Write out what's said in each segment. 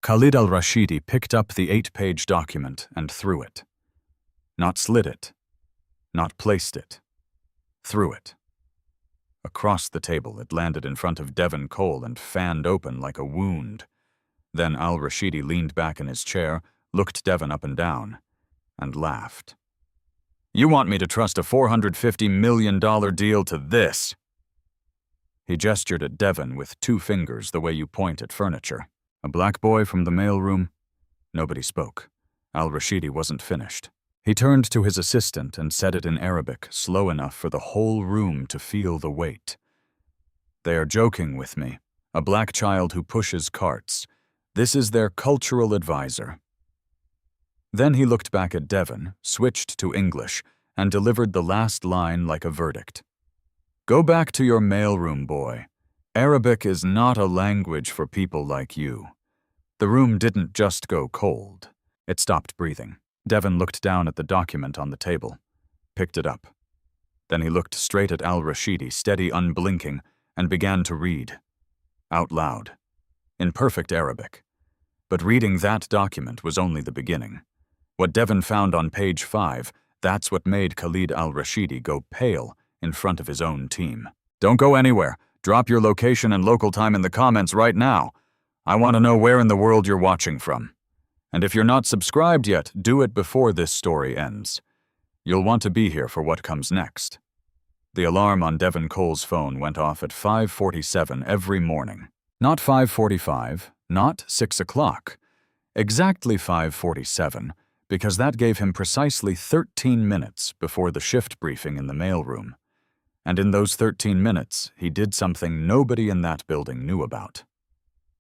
Khalid al-Rashidi picked up the 8-page document and threw it. Not slid it. Not placed it. Threw it. Across the table, it landed in front of Devon Cole and fanned open like a wound. Then al-Rashidi leaned back in his chair, looked Devon up and down, and laughed. "You want me to trust a $450 million deal to this?" He gestured at Devon with 2 fingers the way you point at furniture. "A black boy from the mailroom?" Nobody spoke. Al-Rashidi wasn't finished. He turned to his assistant and said it in Arabic, slow enough for the whole room to feel the weight. "They are joking with me. A black child who pushes carts. This is their cultural advisor." Then he looked back at Devon, switched to English, and delivered the last line like a verdict. "Go back to your mailroom, boy. Arabic is not a language for people like you." The room didn't just go cold. It stopped breathing. Devon looked down at the document on the table, picked it up. Then he looked straight at al-Rashidi, steady, unblinking, and began to read. Out loud. In perfect Arabic. But reading that document was only the beginning. What Devon found on page 5, that's what made Khalid al-Rashidi go pale in front of his own team. "Don't go anywhere. Drop your location and local time in the comments right now. I want to know where in the world you're watching from. And if you're not subscribed yet, do it before this story ends. You'll want to be here for what comes next." The alarm on Devon Cole's phone went off at 5:47 every morning. Not 5:45, not 6 o'clock. Exactly 5:47, because that gave him precisely 13 minutes before the shift briefing in the mailroom. And in those 13 minutes, he did something nobody in that building knew about.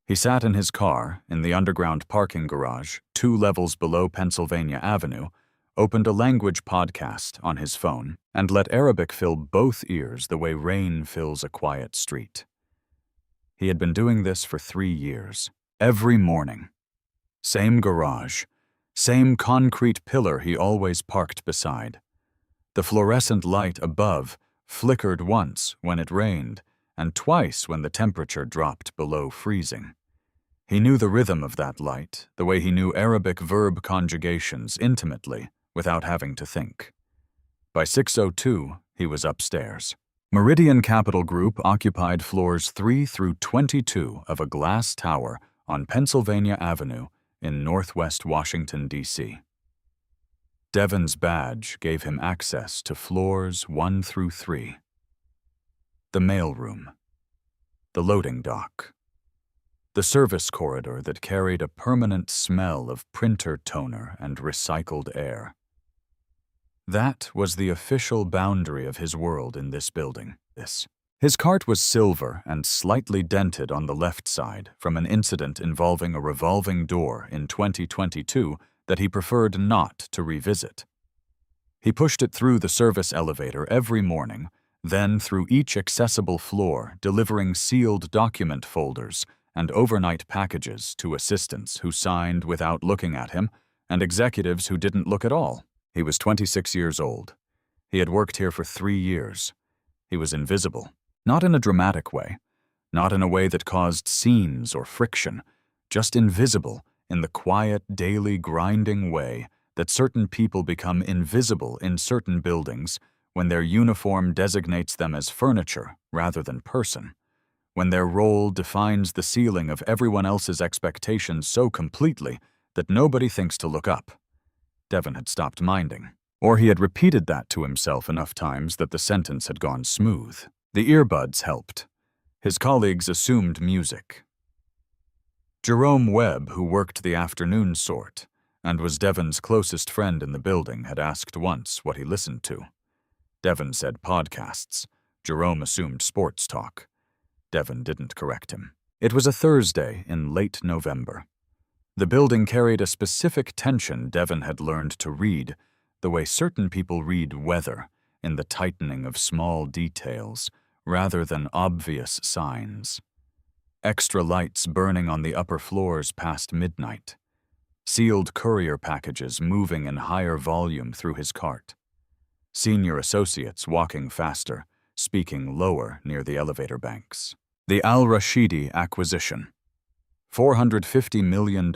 He sat in his car in the underground parking garage 2 levels below Pennsylvania Avenue, opened a language podcast on his phone, and let Arabic fill both ears the way rain fills a quiet street. He had been doing this for 3 years, every morning. Same garage, same concrete pillar he always parked beside. The fluorescent light above flickered once when it rained, and twice when the temperature dropped below freezing. He knew the rhythm of that light, the way he knew Arabic verb conjugations intimately, without having to think. By 6:02, he was upstairs. Meridian Capital Group occupied floors 3 through 22 of a glass tower on Pennsylvania Avenue in northwest Washington, D.C. Devon's badge gave him access to floors 1 through 3. The mailroom. The loading dock. The service corridor that carried a permanent smell of printer toner and recycled air. That was the official boundary of his world in this building. His cart was silver and slightly dented on the left side from an incident involving a revolving door in 2022 that he preferred not to revisit. He pushed it through the service elevator every morning, then through each accessible floor, delivering sealed document folders and overnight packages to assistants who signed without looking at him and executives who didn't look at all. He was 26 years old. He had worked here for 3 years. He was invisible, not in a dramatic way, not in a way that caused scenes or friction, just invisible in the quiet, daily, grinding way that certain people become invisible in certain buildings when their uniform designates them as furniture rather than person, when their role defines the ceiling of everyone else's expectations so completely that nobody thinks to look up. Devon had stopped minding, or he had repeated that to himself enough times that the sentence had gone smooth. The earbuds helped. His colleagues assumed music. Jerome Webb, who worked the afternoon sort, and was Devon's closest friend in the building, had asked once what he listened to. Devon said podcasts. Jerome assumed sports talk. Devon didn't correct him. It was a Thursday in late November. The building carried a specific tension Devon had learned to read, the way certain people read weather, in the tightening of small details, rather than obvious signs. Extra lights burning on the upper floors past midnight. Sealed courier packages moving in higher volume through his cart. Senior associates walking faster, speaking lower near the elevator banks. The al-Rashidi acquisition. $450 million.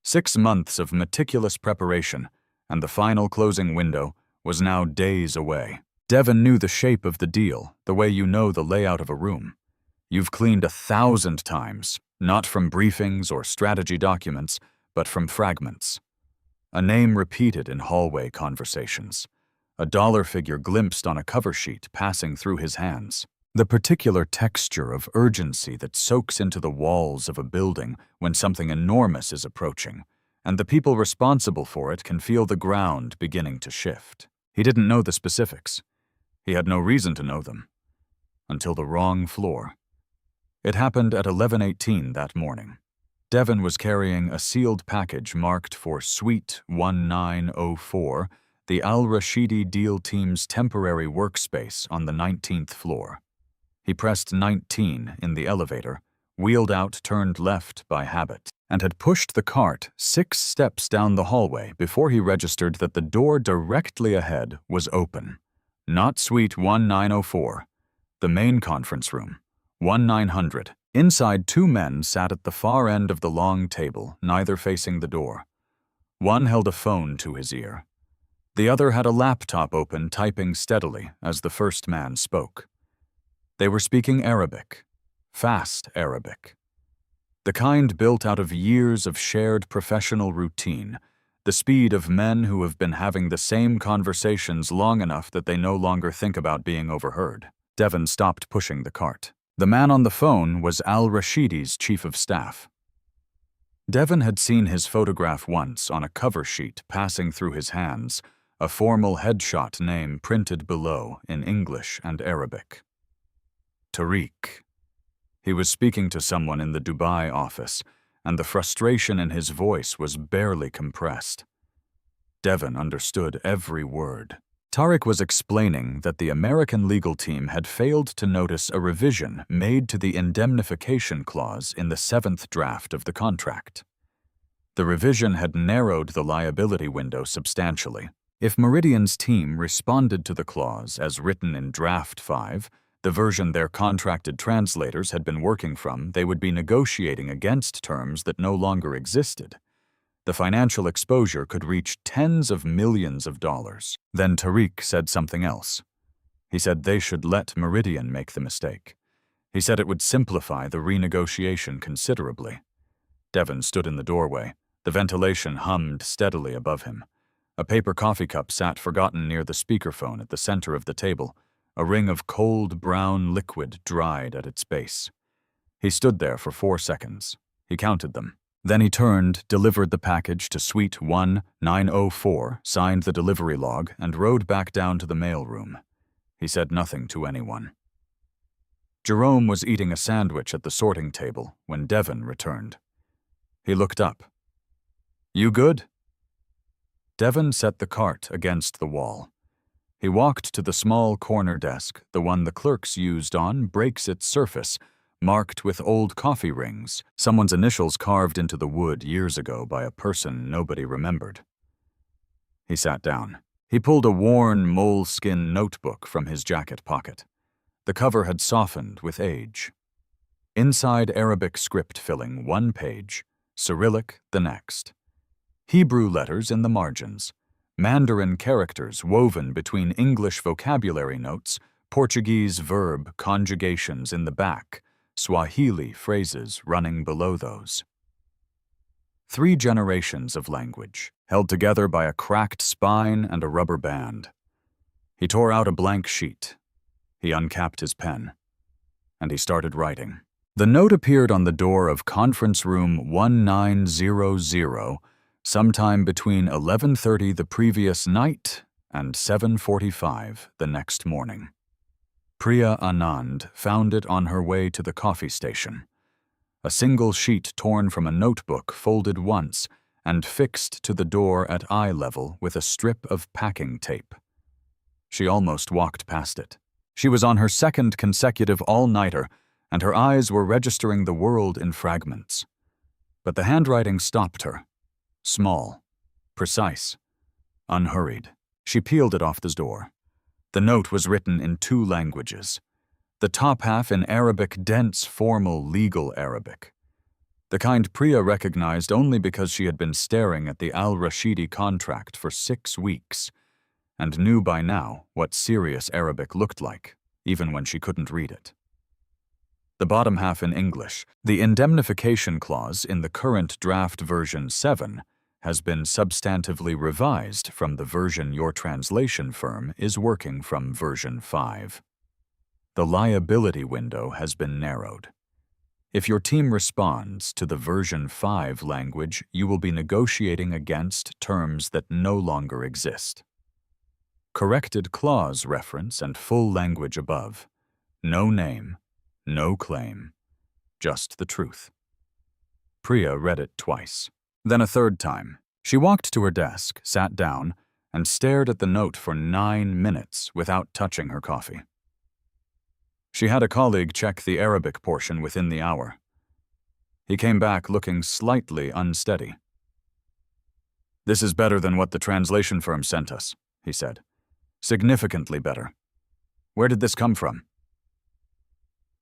6 months of meticulous preparation, and the final closing window was now days away. Devon knew the shape of the deal, the way you know the layout of a room. You've cleaned 1,000 times, not from briefings or strategy documents, but from fragments. A name repeated in hallway conversations. A dollar figure glimpsed on a cover sheet passing through his hands. The particular texture of urgency that soaks into the walls of a building when something enormous is approaching, and the people responsible for it can feel the ground beginning to shift. He didn't know the specifics. He had no reason to know them. Until the wrong floor. It happened at 11:18 that morning. Devon was carrying a sealed package marked for Suite 1904, the Al-Rashidi deal team's temporary workspace on the 19th floor. He pressed 19 in the elevator, wheeled out, turned left by habit, and had pushed the cart 6 steps down the hallway before he registered that the door directly ahead was open. Not Suite 1904, the main conference room, 1900. Inside, 2 men sat at the far end of the long table, neither facing the door. One held a phone to his ear. The other had a laptop open, typing steadily as the first man spoke. They were speaking Arabic, fast Arabic. The kind built out of years of shared professional routine, the speed of men who have been having the same conversations long enough that they no longer think about being overheard. Devon stopped pushing the cart. The man on the phone was Al-Rashidi's chief of staff. Devon had seen his photograph once on a cover sheet passing through his hands, a formal headshot name printed below in English and Arabic. Tariq. He was speaking to someone in the Dubai office, and the frustration in his voice was barely compressed. Devon understood every word. Tariq was explaining that the American legal team had failed to notice a revision made to the indemnification clause in the 7th draft of the contract. The revision had narrowed the liability window substantially. If Meridian's team responded to the clause as written in Draft 5, the version their contracted translators had been working from, they would be negotiating against terms that no longer existed. The financial exposure could reach tens of millions of dollars. Then Tariq said something else. He said they should let Meridian make the mistake. He said it would simplify the renegotiation considerably. Devon stood in the doorway. The ventilation hummed steadily above him. A paper coffee cup sat forgotten near the speakerphone at the center of the table, a ring of cold brown liquid dried at its base. He stood there for 4 seconds. He counted them. Then he turned, delivered the package to Suite 1904, signed the delivery log, and rode back down to the mailroom. He said nothing to anyone. Jerome was eating a sandwich at the sorting table when Devon returned. He looked up. "You good?" Devon set the cart against the wall. He walked to the small corner desk, the one the clerks used on breaks its surface, marked with old coffee rings, someone's initials carved into the wood years ago by a person nobody remembered. He sat down. He pulled a worn moleskin notebook from his jacket pocket. The cover had softened with age. Inside Arabic script filling 1 page, Cyrillic the next. Hebrew letters in the margins. Mandarin characters woven between English vocabulary notes, Portuguese verb conjugations in the back, Swahili phrases running below those. 3 generations of language, held together by a cracked spine and a rubber band. He tore out a blank sheet. He uncapped his pen. And he started writing. The note appeared on the door of conference room 1900, sometime between 11:30 the previous night and 7:45 the next morning. Priya Anand found it on her way to the coffee station. A single sheet torn from a notebook folded once and fixed to the door at eye level with a strip of packing tape. She almost walked past it. She was on her 2nd consecutive all-nighter, and her eyes were registering the world in fragments. But the handwriting stopped her. Small, precise, unhurried. She peeled it off the door. The note was written in 2 languages. The top half in Arabic, dense, formal, legal Arabic. The kind Priya recognized only because she had been staring at the al-Rashidi contract for 6 weeks and knew by now what serious Arabic looked like, even when she couldn't read it. The bottom half in English, the indemnification clause in the current draft version 7 has been substantively revised from the version your translation firm is working from version 5. The liability window has been narrowed. If your team responds to the version 5 language, you will be negotiating against terms that no longer exist. Corrected clause reference and full language above. No name, no claim, just the truth. Priya read it twice. Then a third time. She walked to her desk, sat down, and stared at the note for 9 minutes without touching her coffee. She had a colleague check the Arabic portion within the hour. He came back looking slightly unsteady. "This is better than what the translation firm sent us," he said. "Significantly better. Where did this come from?"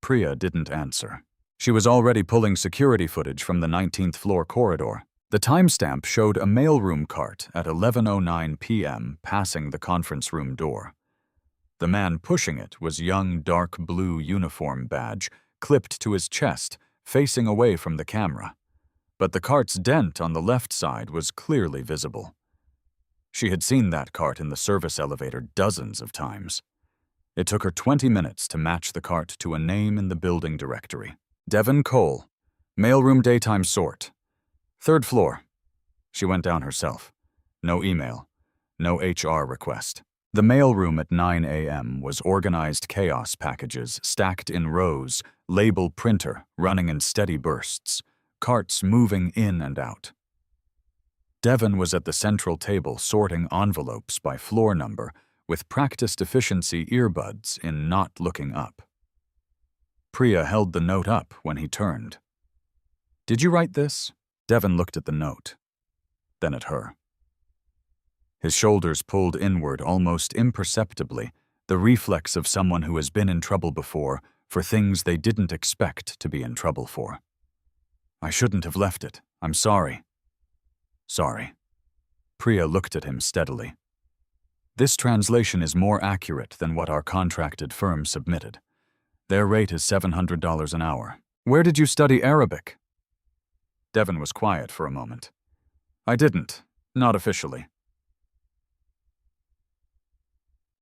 Priya didn't answer. She was already pulling security footage from the 19th floor corridor. The timestamp showed a mailroom cart at 11:09 p.m. passing the conference room door. The man pushing it was young dark blue uniform badge clipped to his chest, facing away from the camera. But the cart's dent on the left side was clearly visible. She had seen that cart in the service elevator dozens of times. It took her 20 minutes to match the cart to a name in the building directory. Devon Cole, mailroom daytime sort. 3rd floor. She went down herself. No email. No HR request. The mailroom at 9 a.m. was organized chaos packages stacked in rows, label printer running in steady bursts, carts moving in and out. Devon was at the central table sorting envelopes by floor number with practiced efficiency earbuds in not looking up. Priya held the note up when he turned. "Did you write this?" Devon looked at the note, then at her. His shoulders pulled inward almost imperceptibly, the reflex of someone who has been in trouble before for things they didn't expect to be in trouble for. "I shouldn't have left it. I'm sorry." "Sorry." Priya looked at him steadily. "This translation is more accurate than what our contracted firm submitted. Their rate is $700 an hour. Where did you study Arabic?" Devon was quiet for a moment. "I didn't. Not officially."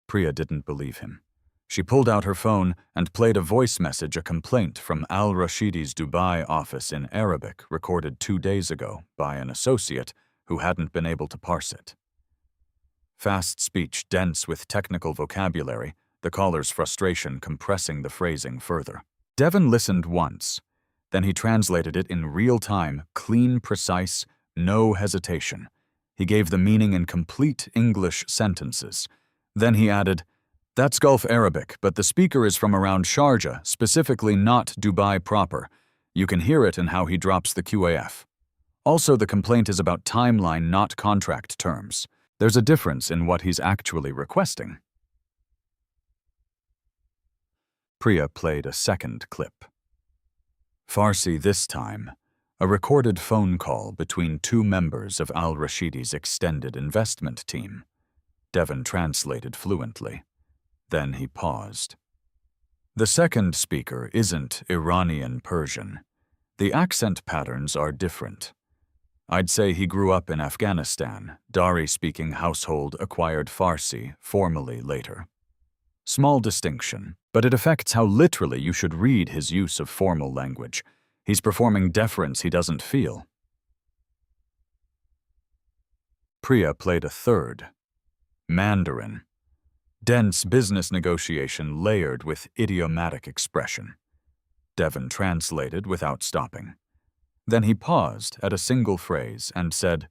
Priya didn't believe him. She pulled out her phone and played a voice message, a complaint from al-Rashidi's Dubai office in Arabic recorded 2 days ago by an associate who hadn't been able to parse it. Fast speech dense with technical vocabulary, the caller's frustration compressing the phrasing further. Devon listened once. Then he translated it in real time, clean, precise, no hesitation. He gave the meaning in complete English sentences. Then he added, "That's Gulf Arabic, but the speaker is from around Sharjah, specifically not Dubai proper. You can hear it in how he drops the QAF. Also, the complaint is about timeline, not contract terms. There's a difference in what he's actually requesting." Priya played a second clip. Farsi this time, a recorded phone call between 2 members of al-Rashidi's extended investment team. Devon translated fluently. Then he paused. The second speaker isn't Iranian Persian. The accent patterns are different. I'd say he grew up in Afghanistan, Dari-speaking household acquired Farsi formally later. Small distinction, but it affects how literally you should read his use of formal language. He's performing deference he doesn't feel. Priya played a third. Mandarin. Dense business negotiation layered with idiomatic expression. Devon translated without stopping. Then he paused at a single phrase and said,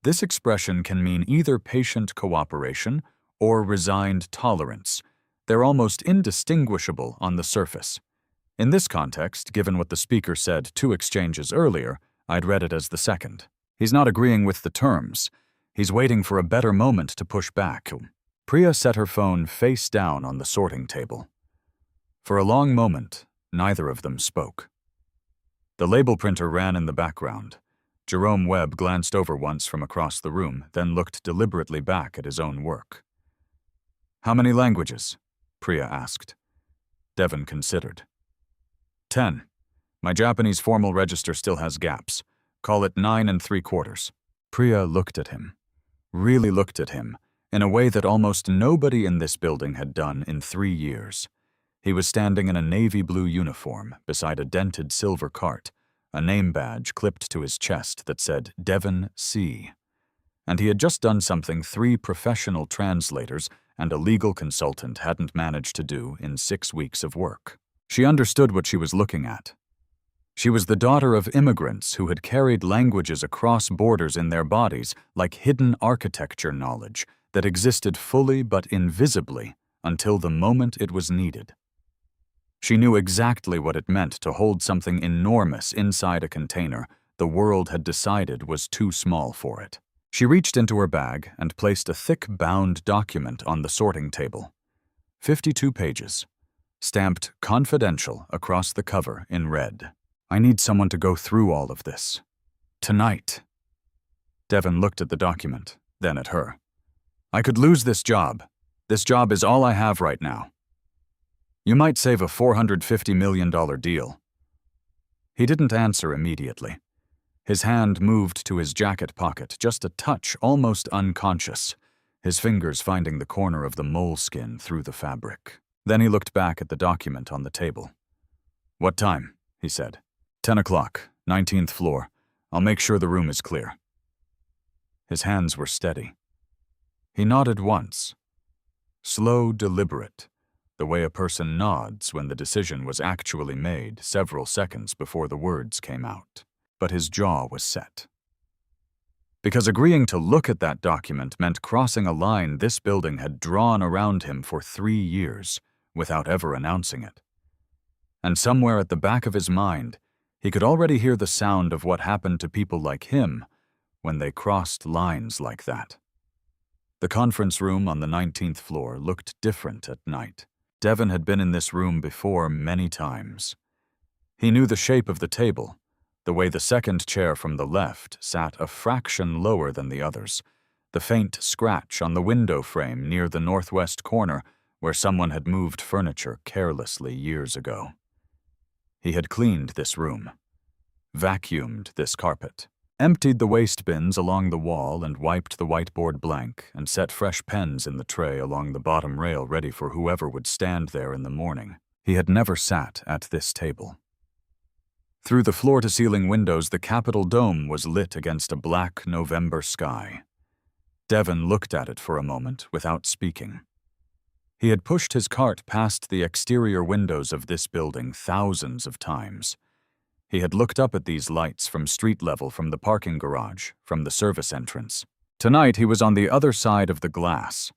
"This expression can mean either patient cooperation or resigned tolerance. They're almost indistinguishable on the surface. In this context, given what the speaker said 2 exchanges earlier, I'd read it as the second. He's not agreeing with the terms. He's waiting for a better moment to push back." Priya set her phone face down on the sorting table. For a long moment, neither of them spoke. The label printer ran in the background. Jerome Webb glanced over once from across the room, then looked deliberately back at his own work. "How many languages?" Priya asked. Devon considered. 10. My Japanese formal register still has gaps. Call it 9 3/4. Priya looked at him. Really looked at him, in a way that almost nobody in this building had done in 3 years. He was standing in a navy blue uniform beside a dented silver cart, a name badge clipped to his chest that said Devon C. And he had just done something 3 professional translators and a legal consultant hadn't managed to do in 6 weeks of work. She understood what she was looking at. She was the daughter of immigrants who had carried languages across borders in their bodies like hidden architecture knowledge that existed fully but invisibly until the moment it was needed. She knew exactly what it meant to hold something enormous inside a container the world had decided was too small for it. She reached into her bag and placed a thick bound document on the sorting table. 52 pages, stamped confidential across the cover in red. I need someone to go through all of this. Tonight. Devon looked at the document, then at her. I could lose this job. This job is all I have right now. You might save a $450 million deal. He didn't answer immediately. His hand moved to his jacket pocket, just a touch, almost unconscious, his fingers finding the corner of the moleskin through the fabric. Then he looked back at the document on the table. What time? He said. 10 o'clock, 19th floor. I'll make sure the room is clear. His hands were steady. He nodded once. Slow, deliberate, the way a person nods when the decision was actually made several seconds before the words came out. But his jaw was set. Because agreeing to look at that document meant crossing a line this building had drawn around him for 3 years without ever announcing it. And somewhere at the back of his mind, he could already hear the sound of what happened to people like him when they crossed lines like that. The conference room on the 19th floor looked different at night. Devon had been in this room before many times. He knew the shape of the table, the way the second chair from the left sat a fraction lower than the others, the faint scratch on the window frame near the northwest corner where someone had moved furniture carelessly years ago. He had cleaned this room, vacuumed this carpet, emptied the waste bins along the wall and wiped the whiteboard blank and set fresh pens in the tray along the bottom rail ready for whoever would stand there in the morning. He had never sat at this table. Through the floor-to-ceiling windows, the Capitol dome was lit against a black November sky. Devon looked at it for a moment without speaking. He had pushed his cart past the exterior windows of this building thousands of times. He had looked up at these lights from street level, from the parking garage, from the service entrance. Tonight he was on the other side of the glass.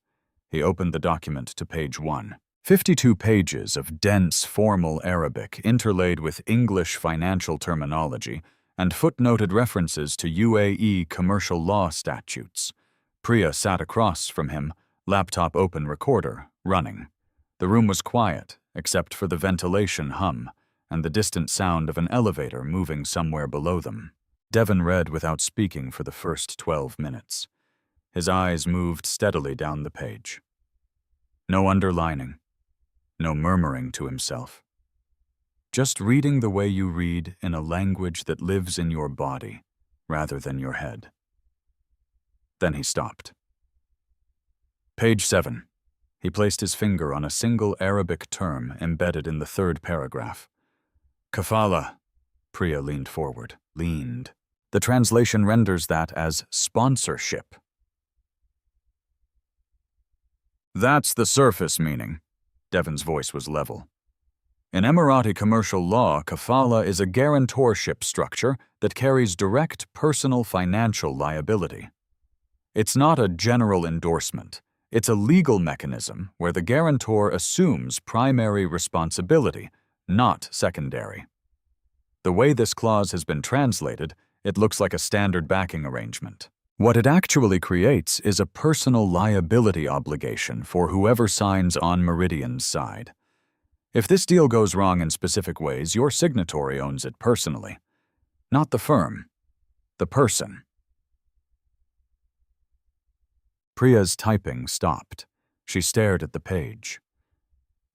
He opened the document to page 1. 52 pages of dense, formal Arabic interlaid with English financial terminology and footnoted references to UAE commercial law statutes. Priya sat across from him, laptop open, recorder running. The room was quiet, except for the ventilation hum and the distant sound of an elevator moving somewhere below them. Devon read without speaking for the first 12 minutes. His eyes moved steadily down the page. No underlining. No murmuring to himself. Just reading the way you read in a language that lives in your body rather than your head. Then he stopped. Page 7. He placed his finger on a single Arabic term embedded in the 3rd paragraph. Kafala. Priya leaned forward. Leaned. The translation renders that as sponsorship. That's the surface meaning. Devon's voice was level. In Emirati commercial law, kafala is a guarantorship structure that carries direct personal financial liability. It's not a general endorsement. It's a legal mechanism where the guarantor assumes primary responsibility, not secondary. The way this clause has been translated, it looks like a standard backing arrangement. What it actually creates is a personal liability obligation for whoever signs on Meridian's side. If this deal goes wrong in specific ways, your signatory owns it personally. Not the firm. The person. Priya's typing stopped. She stared at the page.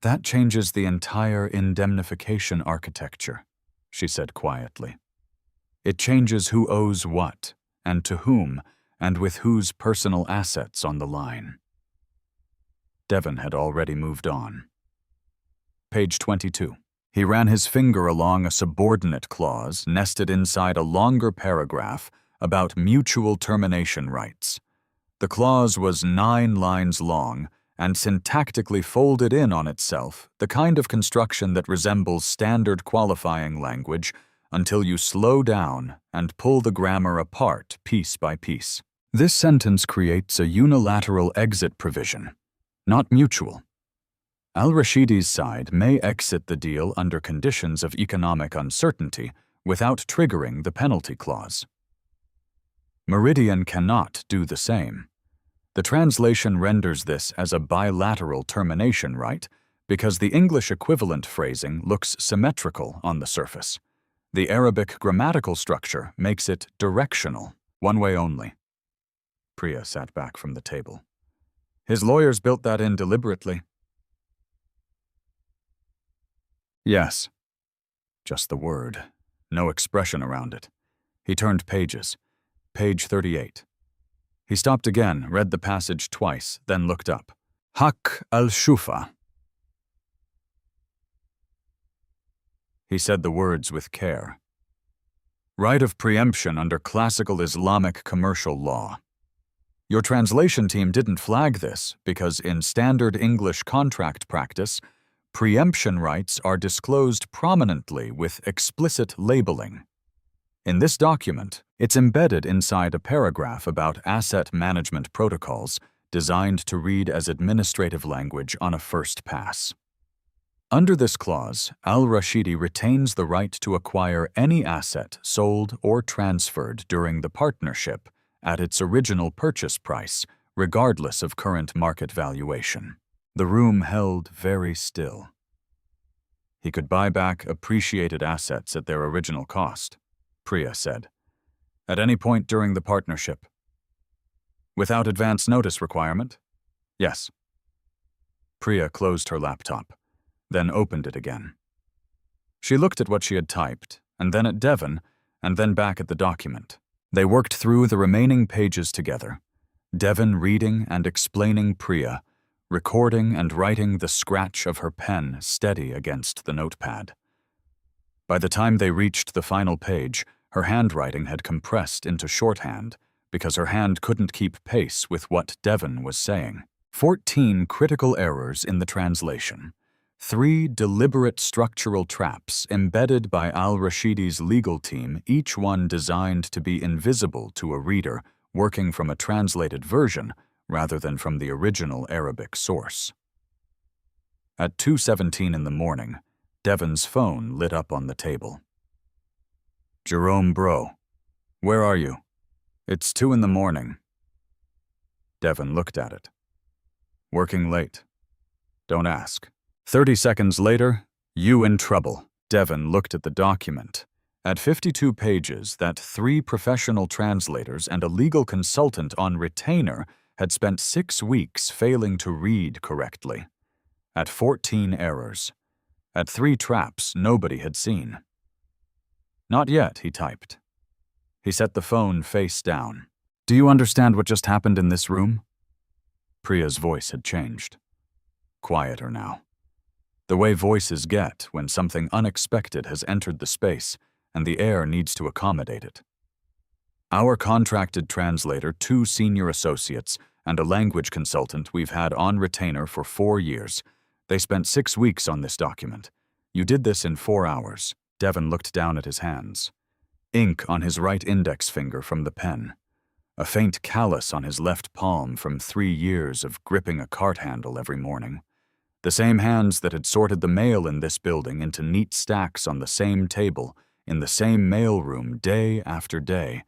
That changes the entire indemnification architecture, she said quietly. It changes who owes what, and to whom, and with whose personal assets on the line. Devon had already moved on. Page 22. He ran his finger along a subordinate clause nested inside a longer paragraph about mutual termination rights. The clause was 9 lines long and syntactically folded in on itself, the kind of construction that resembles standard qualifying language until you slow down and pull the grammar apart piece by piece. This sentence creates a unilateral exit provision, not mutual. Al-Rashidi's side may exit the deal under conditions of economic uncertainty without triggering the penalty clause. Meridian cannot do the same. The translation renders this as a bilateral termination right because the English equivalent phrasing looks symmetrical on the surface. The Arabic grammatical structure makes it directional, one way only. Priya sat back from the table. His lawyers built that in deliberately. Yes. Just the word. No expression around it. He turned pages. Page 38. He stopped again, read the passage twice, then looked up. Haq al-Shufa. He said the words with care. Right of preemption under classical Islamic commercial law. Your translation team didn't flag this because in standard English contract practice, preemption rights are disclosed prominently with explicit labeling. In this document, it's embedded inside a paragraph about asset management protocols designed to read as administrative language on a first pass. Under this clause, Al-Rashidi retains the right to acquire any asset sold or transferred during the partnership at its original purchase price, regardless of current market valuation. The room held very still. He could buy back appreciated assets at their original cost, Priya said, at any point during the partnership. Without advance notice requirement? Yes. Priya closed her laptop, then opened it again. She looked at what she had typed, and then at Devon, and then back at the document. They worked through the remaining pages together, Devon reading and explaining Priya, recording and writing the scratch of her pen steady against the notepad. By the time they reached the final page, her handwriting had compressed into shorthand because her hand couldn't keep pace with what Devon was saying. 14 critical errors in the translation. 3 deliberate structural traps embedded by Al-Rashidi's legal team, each one designed to be invisible to a reader working from a translated version rather than from the original Arabic source. At 2:17 in the morning, Devon's phone lit up on the table. Jerome, bro, where are you? It's 2 in the morning. Devon looked at it. Working late. Don't ask. 30 seconds later, you in trouble. Devon looked at the document. At 52 pages that 3 professional translators and a legal consultant on retainer had spent 6 weeks failing to read correctly. At 14 errors. At 3 traps nobody had seen. Not yet, he typed. He set the phone face down. Do you understand what just happened in this room? Priya's voice had changed. Quieter now. The way voices get when something unexpected has entered the space and the air needs to accommodate it. Our contracted translator, 2 senior associates, and a language consultant we've had on retainer for 4 years. They spent 6 weeks on this document. You did this in 4 hours. Devon looked down at his hands. Ink on his right index finger from the pen. A faint callus on his left palm from 3 years of gripping a cart handle every morning. The same hands that had sorted the mail in this building into neat stacks on the same table, in the same mailroom day after day,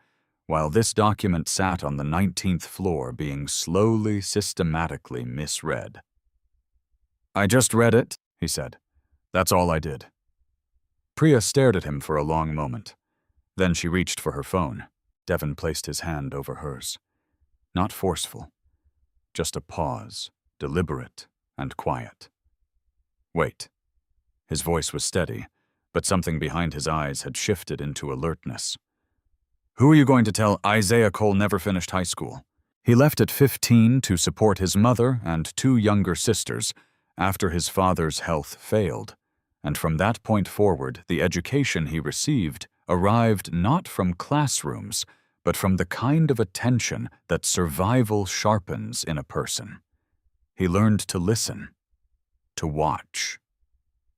while this document sat on the 19th floor being slowly, systematically misread. I just read it, he said. That's all I did. Priya stared at him for a long moment. Then she reached for her phone. Devon placed his hand over hers. Not forceful, just a pause, deliberate and quiet. Wait. His voice was steady, but something behind his eyes had shifted into alertness. Who are you going to tell Isaiah Cole never finished high school? He left at 15 to support his mother and 2 younger sisters after his father's health failed, and from that point forward, the education he received arrived not from classrooms, but from the kind of attention that survival sharpens in a person. He learned to listen, to watch,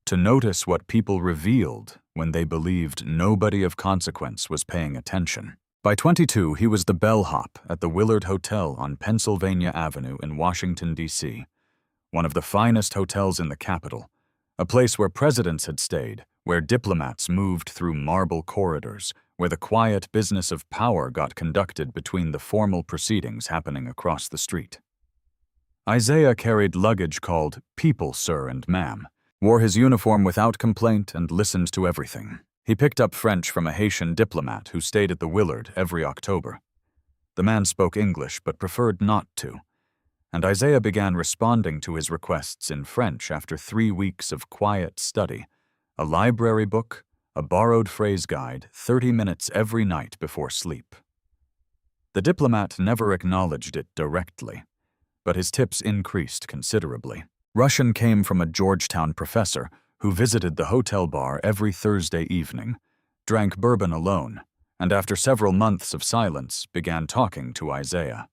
to notice what people revealed when they believed nobody of consequence was paying attention. By 22, he was the bellhop at the Willard Hotel on Pennsylvania Avenue in Washington, D.C., one of the finest hotels in the capital, a place where presidents had stayed, where diplomats moved through marble corridors, where the quiet business of power got conducted between the formal proceedings happening across the street. Isaiah carried luggage called "People, Sir and Ma'am," wore his uniform without complaint, and listened to everything. He picked up French from a Haitian diplomat who stayed at the Willard every October. The man spoke English but preferred not to, and Isaiah began responding to his requests in French after 3 weeks of quiet study, a library book, a borrowed phrase guide, 30 minutes every night before sleep. The diplomat never acknowledged it directly, but his tips increased considerably. Russian came from a Georgetown professor who visited the hotel bar every Thursday evening, drank bourbon alone, and after several months of silence began talking to Isaiah.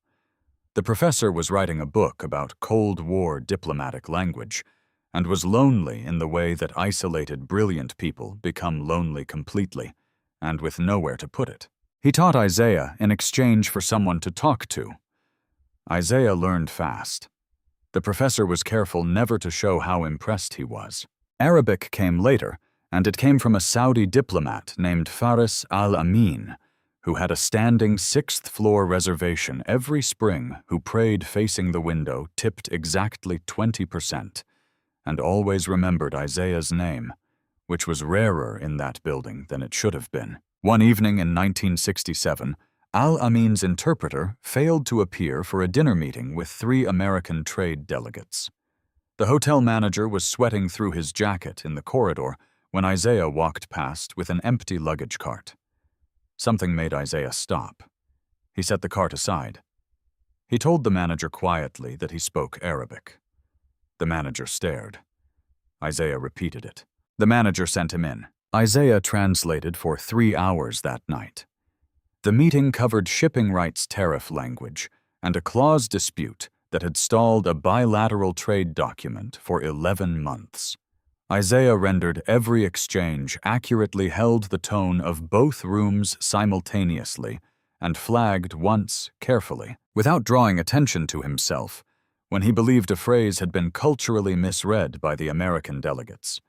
The professor was writing a book about Cold War diplomatic language and was lonely in the way that isolated, brilliant people become lonely completely, and with nowhere to put it. He taught Isaiah in exchange for someone to talk to. Isaiah learned fast. The professor was careful never to show how impressed he was. Arabic came later, and it came from a Saudi diplomat named Faris al-Amin, who had a standing 6th-floor reservation every spring, who prayed facing the window, tipped exactly 20%, and always remembered Isaiah's name, which was rarer in that building than it should have been. One evening in 1967, Al-Amin's interpreter failed to appear for a dinner meeting with 3 American trade delegates. The hotel manager was sweating through his jacket in the corridor when Isaiah walked past with an empty luggage cart. Something made Isaiah stop. He set the cart aside. He told the manager quietly that he spoke Arabic. The manager stared. Isaiah repeated it. The manager sent him in. Isaiah translated for 3 hours that night. The meeting covered shipping rights tariff language and a clause dispute that had stalled a bilateral trade document for 11 months. Isaiah rendered every exchange, accurately held the tone of both rooms simultaneously, and flagged once carefully, without drawing attention to himself, when he believed a phrase had been culturally misread by the American delegates.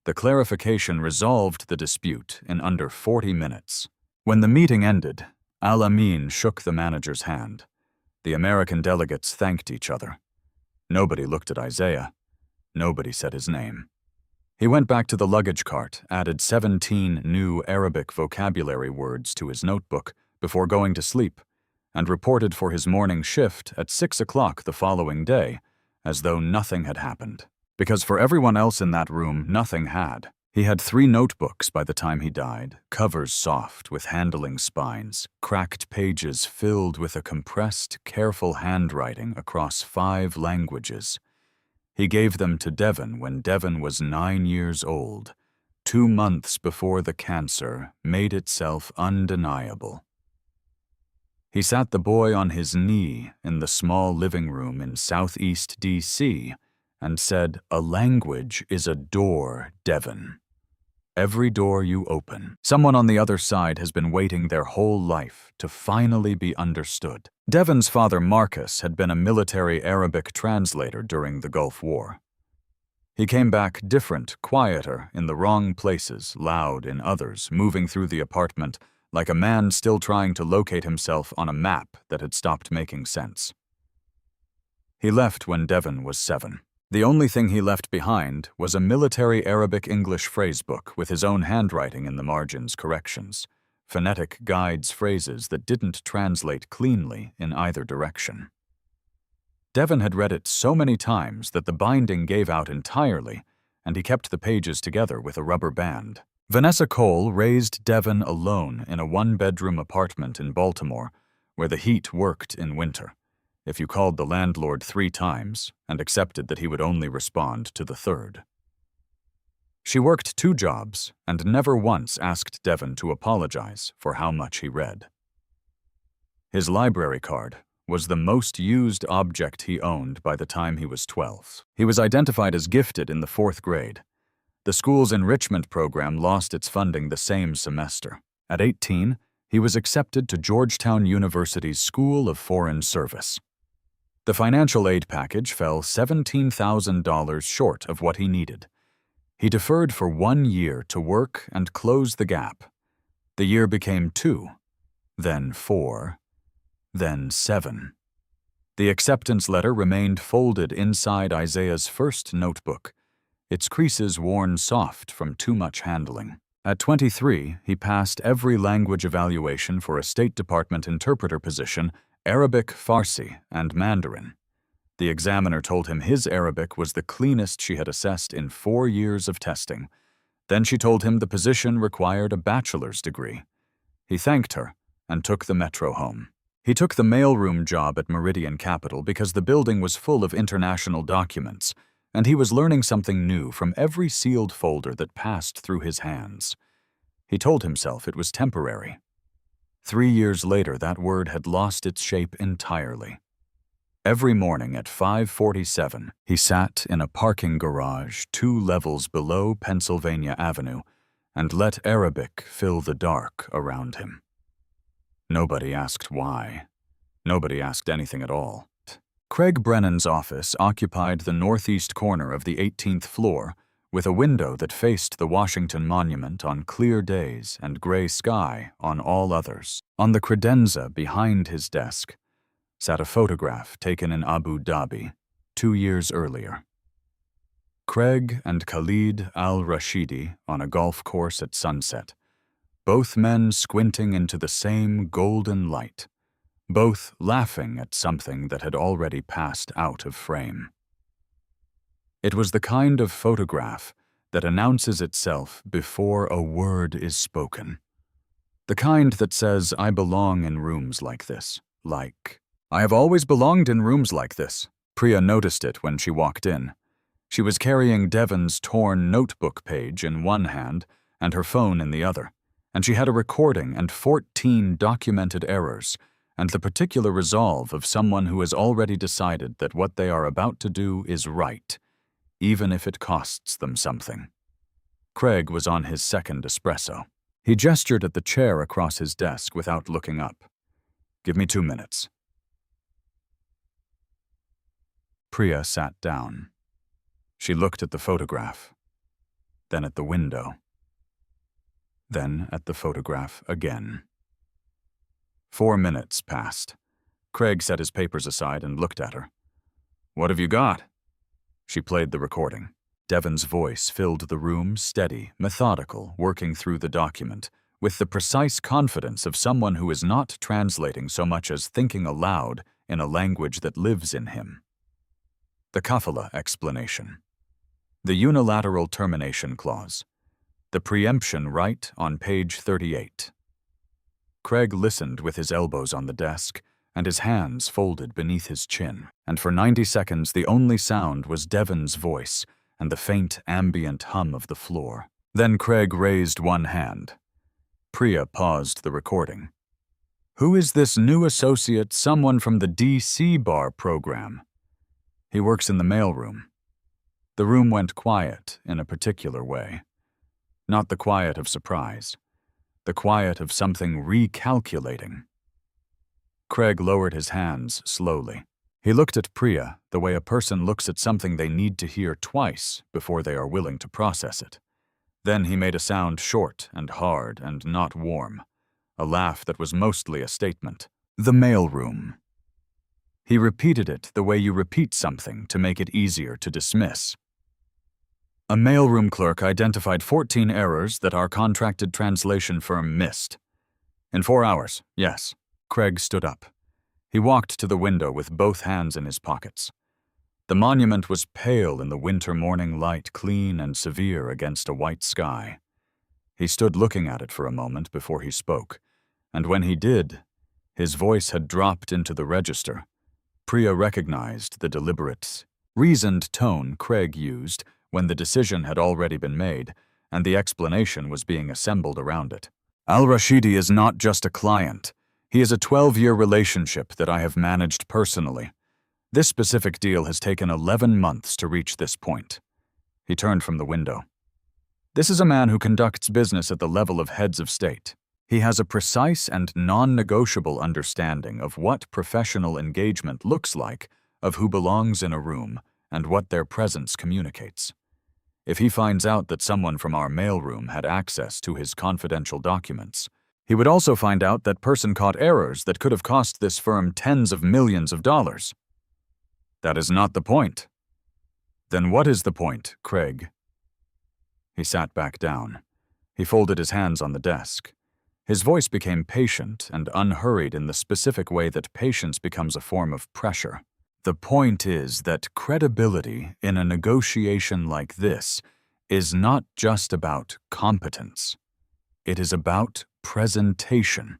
The clarification resolved the dispute in under 40 minutes. When the meeting ended, Al-Amin shook the manager's hand. The American delegates thanked each other. Nobody looked at Isaiah. Nobody said his name. He went back to the luggage cart, added 17 new Arabic vocabulary words to his notebook before going to sleep, and reported for his morning shift at 6 o'clock the following day, as though nothing had happened. Because for everyone else in that room, nothing had. He had 3 notebooks by the time he died, covers soft with handling spines, cracked pages filled with a compressed, careful handwriting across 5 languages. He gave them to Devon when Devon was 9 years old, 2 months before the cancer made itself undeniable. He sat the boy on his knee in the small living room in Southeast D.C. and said, "A language is a door, Devon. Every door you open, someone on the other side has been waiting their whole life to finally be understood." Devon's father, Marcus, had been a military Arabic translator during the Gulf War. He came back different, quieter in the wrong places, loud in others, moving through the apartment like a man still trying to locate himself on a map that had stopped making sense. He left when Devon was 7. The only thing he left behind was a military Arabic English phrasebook with his own handwriting in the margins corrections, Phonetic guides phrases that didn't translate cleanly in either direction. Devon had read it so many times that the binding gave out entirely, and he kept the pages together with a rubber band. Vanessa Cole raised Devon alone in a one-bedroom apartment in Baltimore, where the heat worked in winter, if you called the landlord 3 times and accepted that he would only respond to the third. She worked 2 jobs and never once asked Devon to apologize for how much he read. His library card was the most used object he owned by the time he was 12. He was identified as gifted in the 4th grade. The school's enrichment program lost its funding the same semester. At 18, he was accepted to Georgetown University's School of Foreign Service. The financial aid package fell $17,000 short of what he needed. He deferred for 1 year to work and close the gap. The year became 2, then 4, then 7. The acceptance letter remained folded inside Isaiah's first notebook, its creases worn soft from too much handling. At 23, he passed every language evaluation for a State Department interpreter position, Arabic, Farsi, and Mandarin. The examiner told him his Arabic was the cleanest she had assessed in 4 years of testing. Then she told him the position required a bachelor's degree. He thanked her and took the metro home. He took the mailroom job at Meridian Capital because the building was full of international documents, and he was learning something new from every sealed folder that passed through his hands. He told himself it was temporary. 3 years later, that word had lost its shape entirely. Every morning at 5:47, he sat in a parking garage 2 levels below Pennsylvania Avenue and let Arabic fill the dark around him. Nobody asked why. Nobody asked anything at all. Craig Brennan's office occupied the northeast corner of the 18th floor, with a window that faced the Washington Monument on clear days and gray sky on all others. On the credenza behind his desk sat a photograph taken in Abu Dhabi 2 years earlier. Craig and Khalid al-Rashidi on a golf course at sunset, both men squinting into the same golden light, both laughing at something that had already passed out of frame. It was the kind of photograph that announces itself before a word is spoken. The kind that says, "I belong in rooms like this," like, "I have always belonged in rooms like this." Priya noticed it when she walked in. She was carrying Devon's torn notebook page in one hand and her phone in the other, and she had a recording and 14 documented errors, and the particular resolve of someone who has already decided that what they are about to do is right, even if it costs them something. Craig was on his 2nd espresso. He gestured at the chair across his desk without looking up. "Give me 2 minutes." Priya sat down. She looked at the photograph, then at the window, then at the photograph again. 4 minutes passed. Craig set his papers aside and looked at her. "What have you got?" She played the recording. Devon's voice filled the room, steady, methodical, working through the document, with the precise confidence of someone who is not translating so much as thinking aloud in a language that lives in him. The kafala explanation. The unilateral termination clause. The preemption right on page 38. Craig listened with his elbows on the desk and his hands folded beneath his chin, and for 90 seconds the only sound was Devon's voice and the faint ambient hum of the floor. Then Craig raised one hand. Priya paused the recording. "Who is this new associate, someone from the DC bar program?" "He works in the mailroom." The room went quiet in a particular way. Not the quiet of surprise. The quiet of something recalculating. Craig lowered his hands slowly. He looked at Priya the way a person looks at something they need to hear twice before they are willing to process it. Then he made a sound short and hard and not warm, a laugh that was mostly a statement. "The mailroom." He repeated it the way you repeat something to make it easier to dismiss. "A mailroom clerk identified 14 errors that our contracted translation firm missed. In 4 hours, yes. Craig stood up. He walked to the window with both hands in his pockets. The monument was pale in the winter morning light, clean and severe against a white sky. He stood looking at it for a moment before he spoke, and when he did, his voice had dropped into the register. Priya recognized the deliberate, reasoned tone Craig used when the decision had already been made and the explanation was being assembled around it. Al-Rashidi is not just a client. He is a 12-year relationship that I have managed personally. This specific deal has taken 11 months to reach this point. He turned from the window. This is a man who conducts business at the level of heads of state. He has a precise and non-negotiable understanding of what professional engagement looks like, of who belongs in a room, and what their presence communicates. If he finds out that someone from our mailroom had access to his confidential documents, he would also find out that person caught errors that could have cost this firm tens of millions of dollars. That is not the point. Then what is the point, Craig? He sat back down. He folded his hands on the desk. His voice became patient and unhurried in the specific way that patience becomes a form of pressure. The point is that credibility in a negotiation like this is not just about competence. It is about presentation,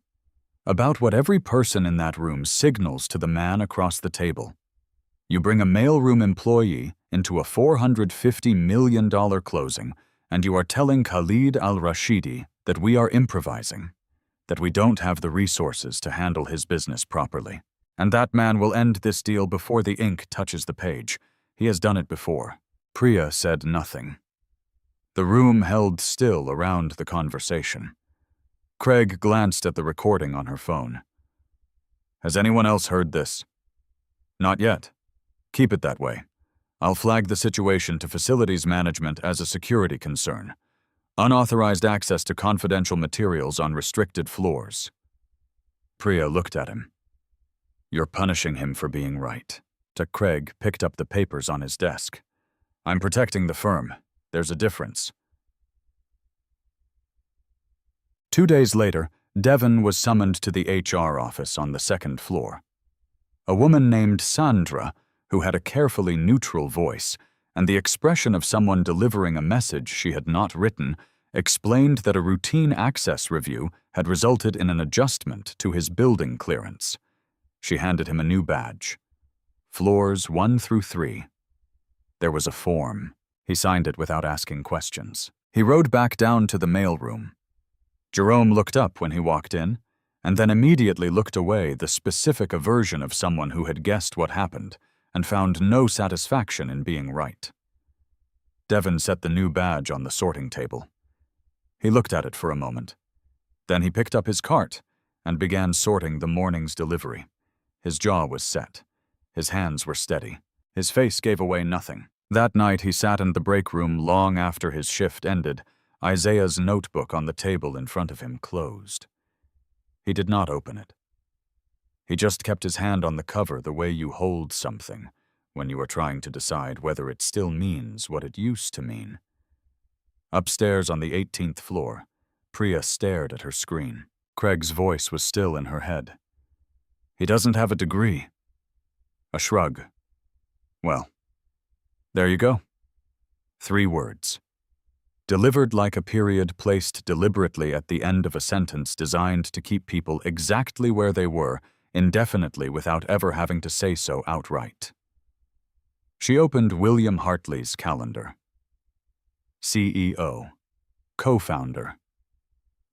about what every person in that room signals to the man across the table. You bring a mailroom employee into a $450 million closing, and you are telling Khalid al-Rashidi that we are improvising, that we don't have the resources to handle his business properly. And that man will end this deal before the ink touches the page. He has done it before. Priya said nothing. The room held still around the conversation. Craig glanced at the recording on her phone. Has anyone else heard this? Not yet. Keep it that way. I'll flag the situation to facilities management as a security concern. Unauthorized access to confidential materials on restricted floors. Priya looked at him. You're punishing him for being right. Craig picked up the papers on his desk. I'm protecting the firm. There's a difference. 2 days later, Devon was summoned to the HR office on the second floor. A woman named Sandra, who had a carefully neutral voice and the expression of someone delivering a message she had not written, explained that a routine access review had resulted in an adjustment to his building clearance. She handed him a new badge. Floors 1 through 3. There was a form. He signed it without asking questions. He rode back down to the mailroom. Jerome looked up when he walked in, and then immediately looked away, the specific aversion of someone who had guessed what happened and found no satisfaction in being right. Devon set the new badge on the sorting table. He looked at it for a moment. Then he picked up his cart and began sorting the morning's delivery. His jaw was set. His hands were steady. His face gave away nothing. That night he sat in the break room long after his shift ended, Isaiah's notebook on the table in front of him closed. He did not open it. He just kept his hand on the cover the way you hold something when you are trying to decide whether it still means what it used to mean. Upstairs on the 18th floor, Priya stared at her screen. Craig's voice was still in her head. He doesn't have a degree. A shrug. Well, there you go. 3 words. Delivered like a period placed deliberately at the end of a sentence designed to keep people exactly where they were, indefinitely without ever having to say so outright. She opened William Hartley's calendar. CEO. Co-founder.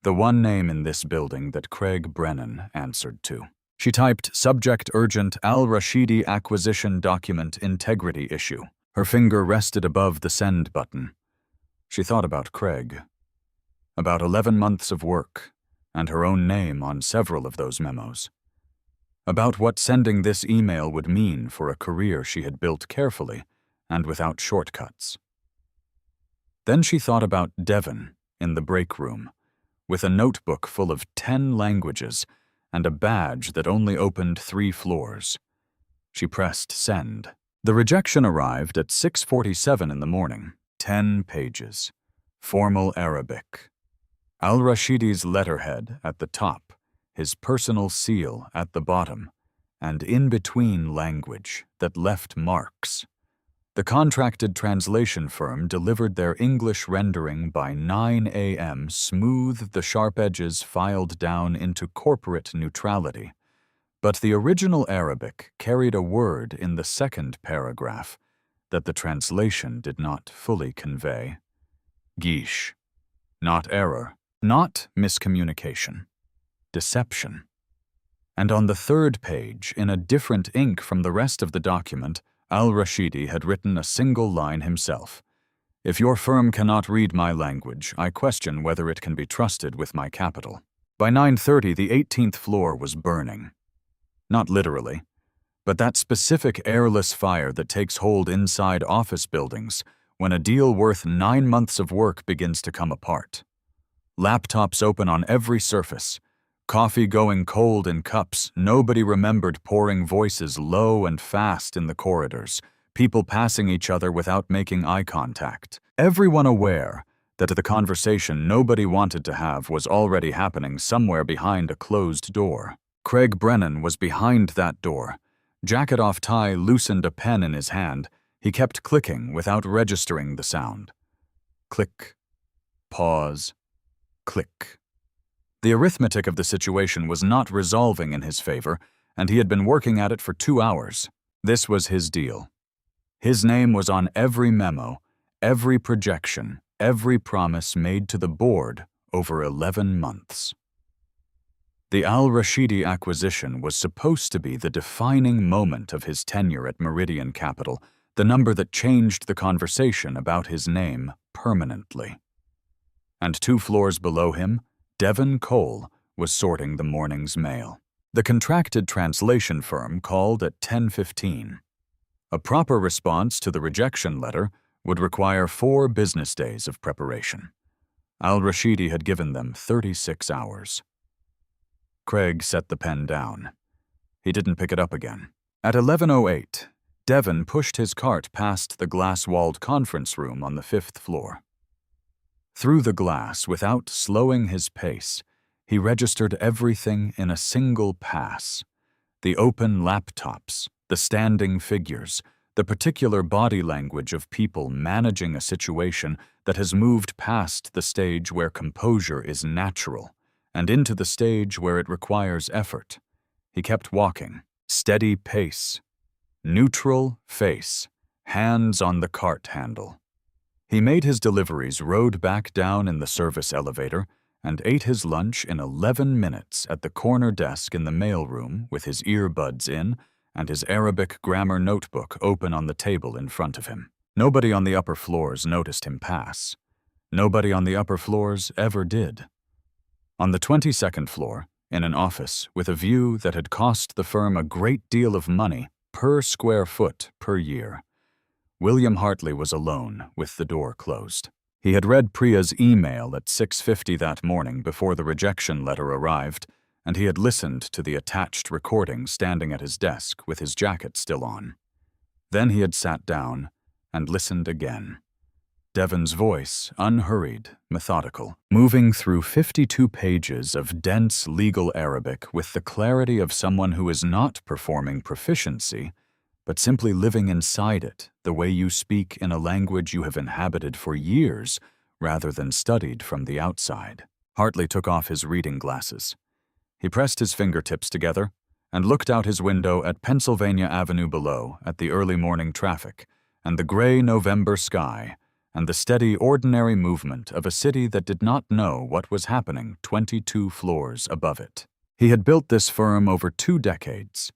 The one name in this building that Craig Brennan answered to. She typed subject urgent Al-Rashidi acquisition document integrity issue. Her finger rested above the send button. She thought about Craig. About 11 months of work, and her own name on several of those memos. About what sending this email would mean for a career she had built carefully and without shortcuts. Then she thought about Devon in the break room, with a notebook full of 10 languages and a badge that only opened 3 floors. She pressed send. The rejection arrived at 6:47 in the morning. 10 pages. Formal Arabic. Al-Rashidi's letterhead at the top his personal seal at the bottom, and in-between language that left marks. The contracted translation firm delivered their English rendering by 9 a.m., smoothed the sharp edges filed down into corporate neutrality. But the original Arabic carried a word in the second paragraph that the translation did not fully convey. Gish. Not error, not miscommunication. Deception. And on the third page, in a different ink from the rest of the document, Al-Rashidi had written a single line himself. If your firm cannot read my language, I question whether it can be trusted with my capital. By 9:30, the 18th floor was burning. Not literally, but that specific airless fire that takes hold inside office buildings when a deal worth 9 months of work begins to come apart. Laptops open on every surface. Coffee going cold in cups, nobody remembered pouring voices low and fast in the corridors, people passing each other without making eye contact. Everyone aware that the conversation nobody wanted to have was already happening somewhere behind a closed door. Craig Brennan was behind that door. Jacket-off tie loosened a pen in his hand. He kept clicking without registering the sound. Click. Pause. Click. The arithmetic of the situation was not resolving in his favor, and he had been working at it for 2 hours. This was his deal. His name was on every memo, every projection, every promise made to the board over 11 months. The Al-Rashidi acquisition was supposed to be the defining moment of his tenure at Meridian Capital, the number that changed the conversation about his name permanently. And 2 floors below him, Devon Cole was sorting the morning's mail. The contracted translation firm called at 10:15. A proper response to the rejection letter would require 4 business days of preparation. Al-Rashidi had given them 36 hours. Craig set the pen down. He didn't pick it up again. At 11:08, Devon pushed his cart past the glass-walled conference room on the 5th floor. Through the glass, without slowing his pace, he registered everything in a single pass. The open laptops, the standing figures, the particular body language of people managing a situation that has moved past the stage where composure is natural and into the stage where it requires effort. He kept walking, steady pace, neutral face, hands on the cart handle. He made his deliveries, rode back down in the service elevator, and ate his lunch in 11 minutes at the corner desk in the mailroom with his earbuds in and his Arabic grammar notebook open on the table in front of him. Nobody on the upper floors noticed him pass. Nobody on the upper floors ever did. On the 22nd floor, in an office with a view that had cost the firm a great deal of money per square foot per year, William Hartley was alone with the door closed. He had read Priya's email at 6:50 that morning before the rejection letter arrived, and he had listened to the attached recording standing at his desk with his jacket still on. Then he had sat down and listened again. Devon's voice, unhurried, methodical, moving through 52 pages of dense legal Arabic with the clarity of someone who is not performing proficiency, but simply living inside it the way you speak in a language you have inhabited for years rather than studied from the outside. Hartley took off his reading glasses. He pressed his fingertips together and looked out his window at Pennsylvania Avenue below at the early morning traffic and the gray November sky and the steady, ordinary movement of a city that did not know what was happening 22 floors above it. He had built this firm over 2 decades.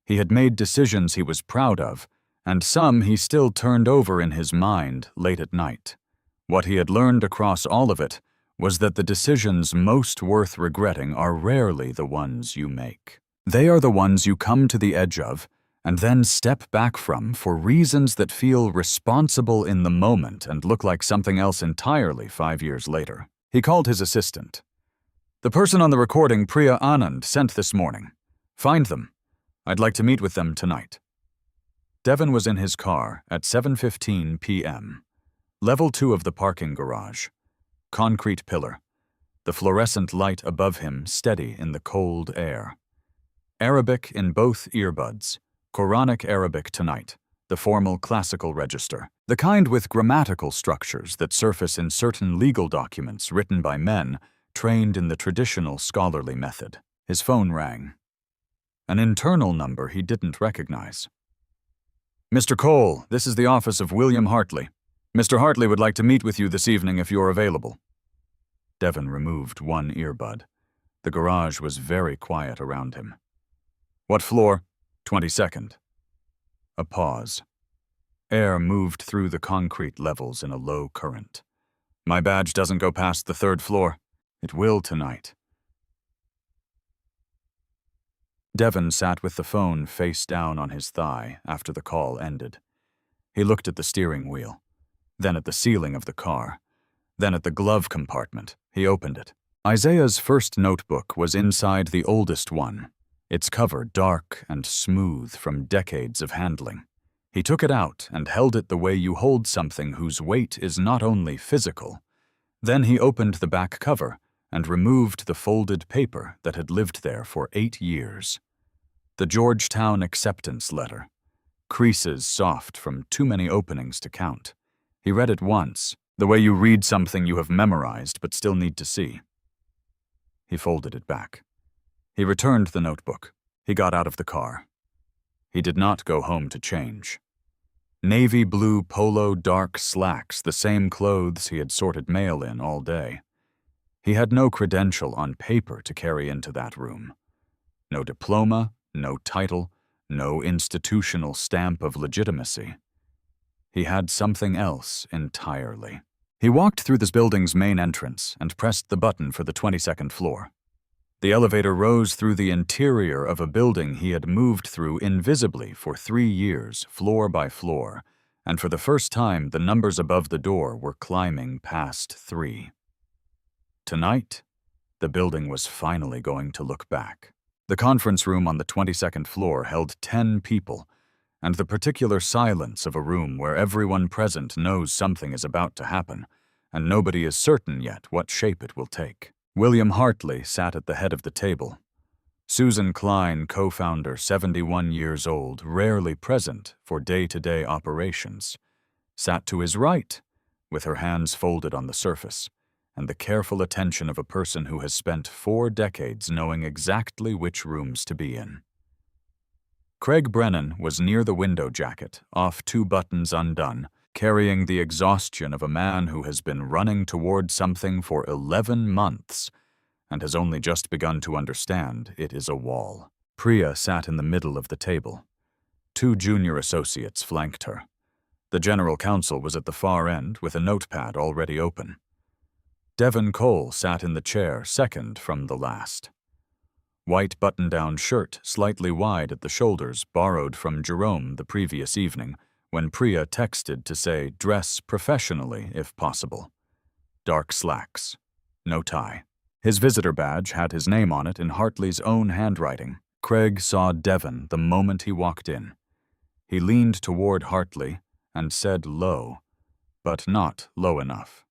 He had made decisions he was proud of, and some he still turned over in his mind late at night. What he had learned across all of it was that the decisions most worth regretting are rarely the ones you make. They are the ones you come to the edge of and then step back from for reasons that feel responsible in the moment and look like something else entirely 5 years later. He called his assistant. "The person on the recording Priya Anand sent this morning. Find them. I'd like to meet with them tonight." Devon was in his car at 7:15 p.m. Level 2 of the parking garage. Concrete pillar. the fluorescent light above him steady in the cold air. Arabic in both earbuds, Quranic Arabic tonight, the formal classical register, the kind with grammatical structures that surface in certain legal documents written by men trained in the traditional scholarly method. His phone rang. An internal number he didn't recognize. "Mr. Cole, this is the office of William Hartley. Mr. Hartley would like to meet with you this evening if you're available." Devon removed one earbud. The garage was very quiet around him. "What floor?" 22nd. A pause. Air moved through the concrete levels in a low current. "My badge doesn't go past the 3rd floor. It will tonight." Devon sat with the phone face down on his thigh after the call ended. He looked at the steering wheel, then at the ceiling of the car, then at the glove compartment. He opened it. Isaiah's first notebook was inside the oldest one, its cover dark and smooth from decades of handling. He took it out and held it the way you hold something whose weight is not only physical. Then he opened the back cover and removed the folded paper that had lived there for 8 years. The Georgetown acceptance letter, creases soft from too many openings to count. He read it once, the way you read something you have memorized but still need to see. He folded it back. He returned the notebook. He got out of the car. He did not go home to change. Navy blue polo dark slacks, the same clothes he had sorted mail in all day. He had no credential on paper to carry into that room. No diploma, no title, no institutional stamp of legitimacy. He had something else entirely. He walked through this building's main entrance and pressed the button for the 22nd floor. The elevator rose through the interior of a building he had moved through invisibly for 3 years, floor by floor, and for the first time the numbers above the door were climbing past 3. Tonight, the building was finally going to look back. The conference room on the 22nd floor held 10 people, and the particular silence of a room where everyone present knows something is about to happen, and nobody is certain yet what shape it will take. William Hartley sat at the head of the table. Susan Klein, co-founder, 71 years old, rarely present for day-to-day operations, sat to his right, with her hands folded on the surface, and the careful attention of a person who has spent 4 decades knowing exactly which rooms to be in. Craig Brennan was near the window jacket, off 2 buttons undone, carrying the exhaustion of a man who has been running toward something for 11 months and has only just begun to understand it is a wall. Priya sat in the middle of the table. 2 junior associates flanked her. The general counsel was at the far end with a notepad already open. Devon Cole sat in the chair second from the last. White button-down shirt, slightly wide at the shoulders, borrowed from Jerome the previous evening, when Priya texted to say, "Dress professionally, if possible." Dark slacks. No tie. His visitor badge had his name on it in Hartley's own handwriting. Craig saw Devon the moment he walked in. He leaned toward Hartley and said low, but not low enough.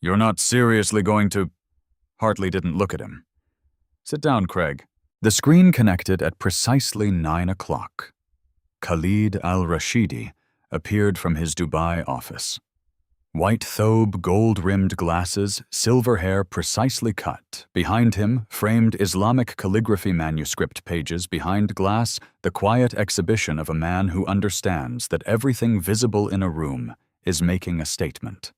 "You're not seriously going to—" Hartley didn't look at him. "Sit down, Craig." The screen connected at precisely 9 o'clock. Khalid al-Rashidi appeared from his Dubai office. White thobe, gold-rimmed glasses, silver hair precisely cut. Behind him, framed Islamic calligraphy manuscript pages behind glass, the quiet exhibition of a man who understands that everything visible in a room is making a statement.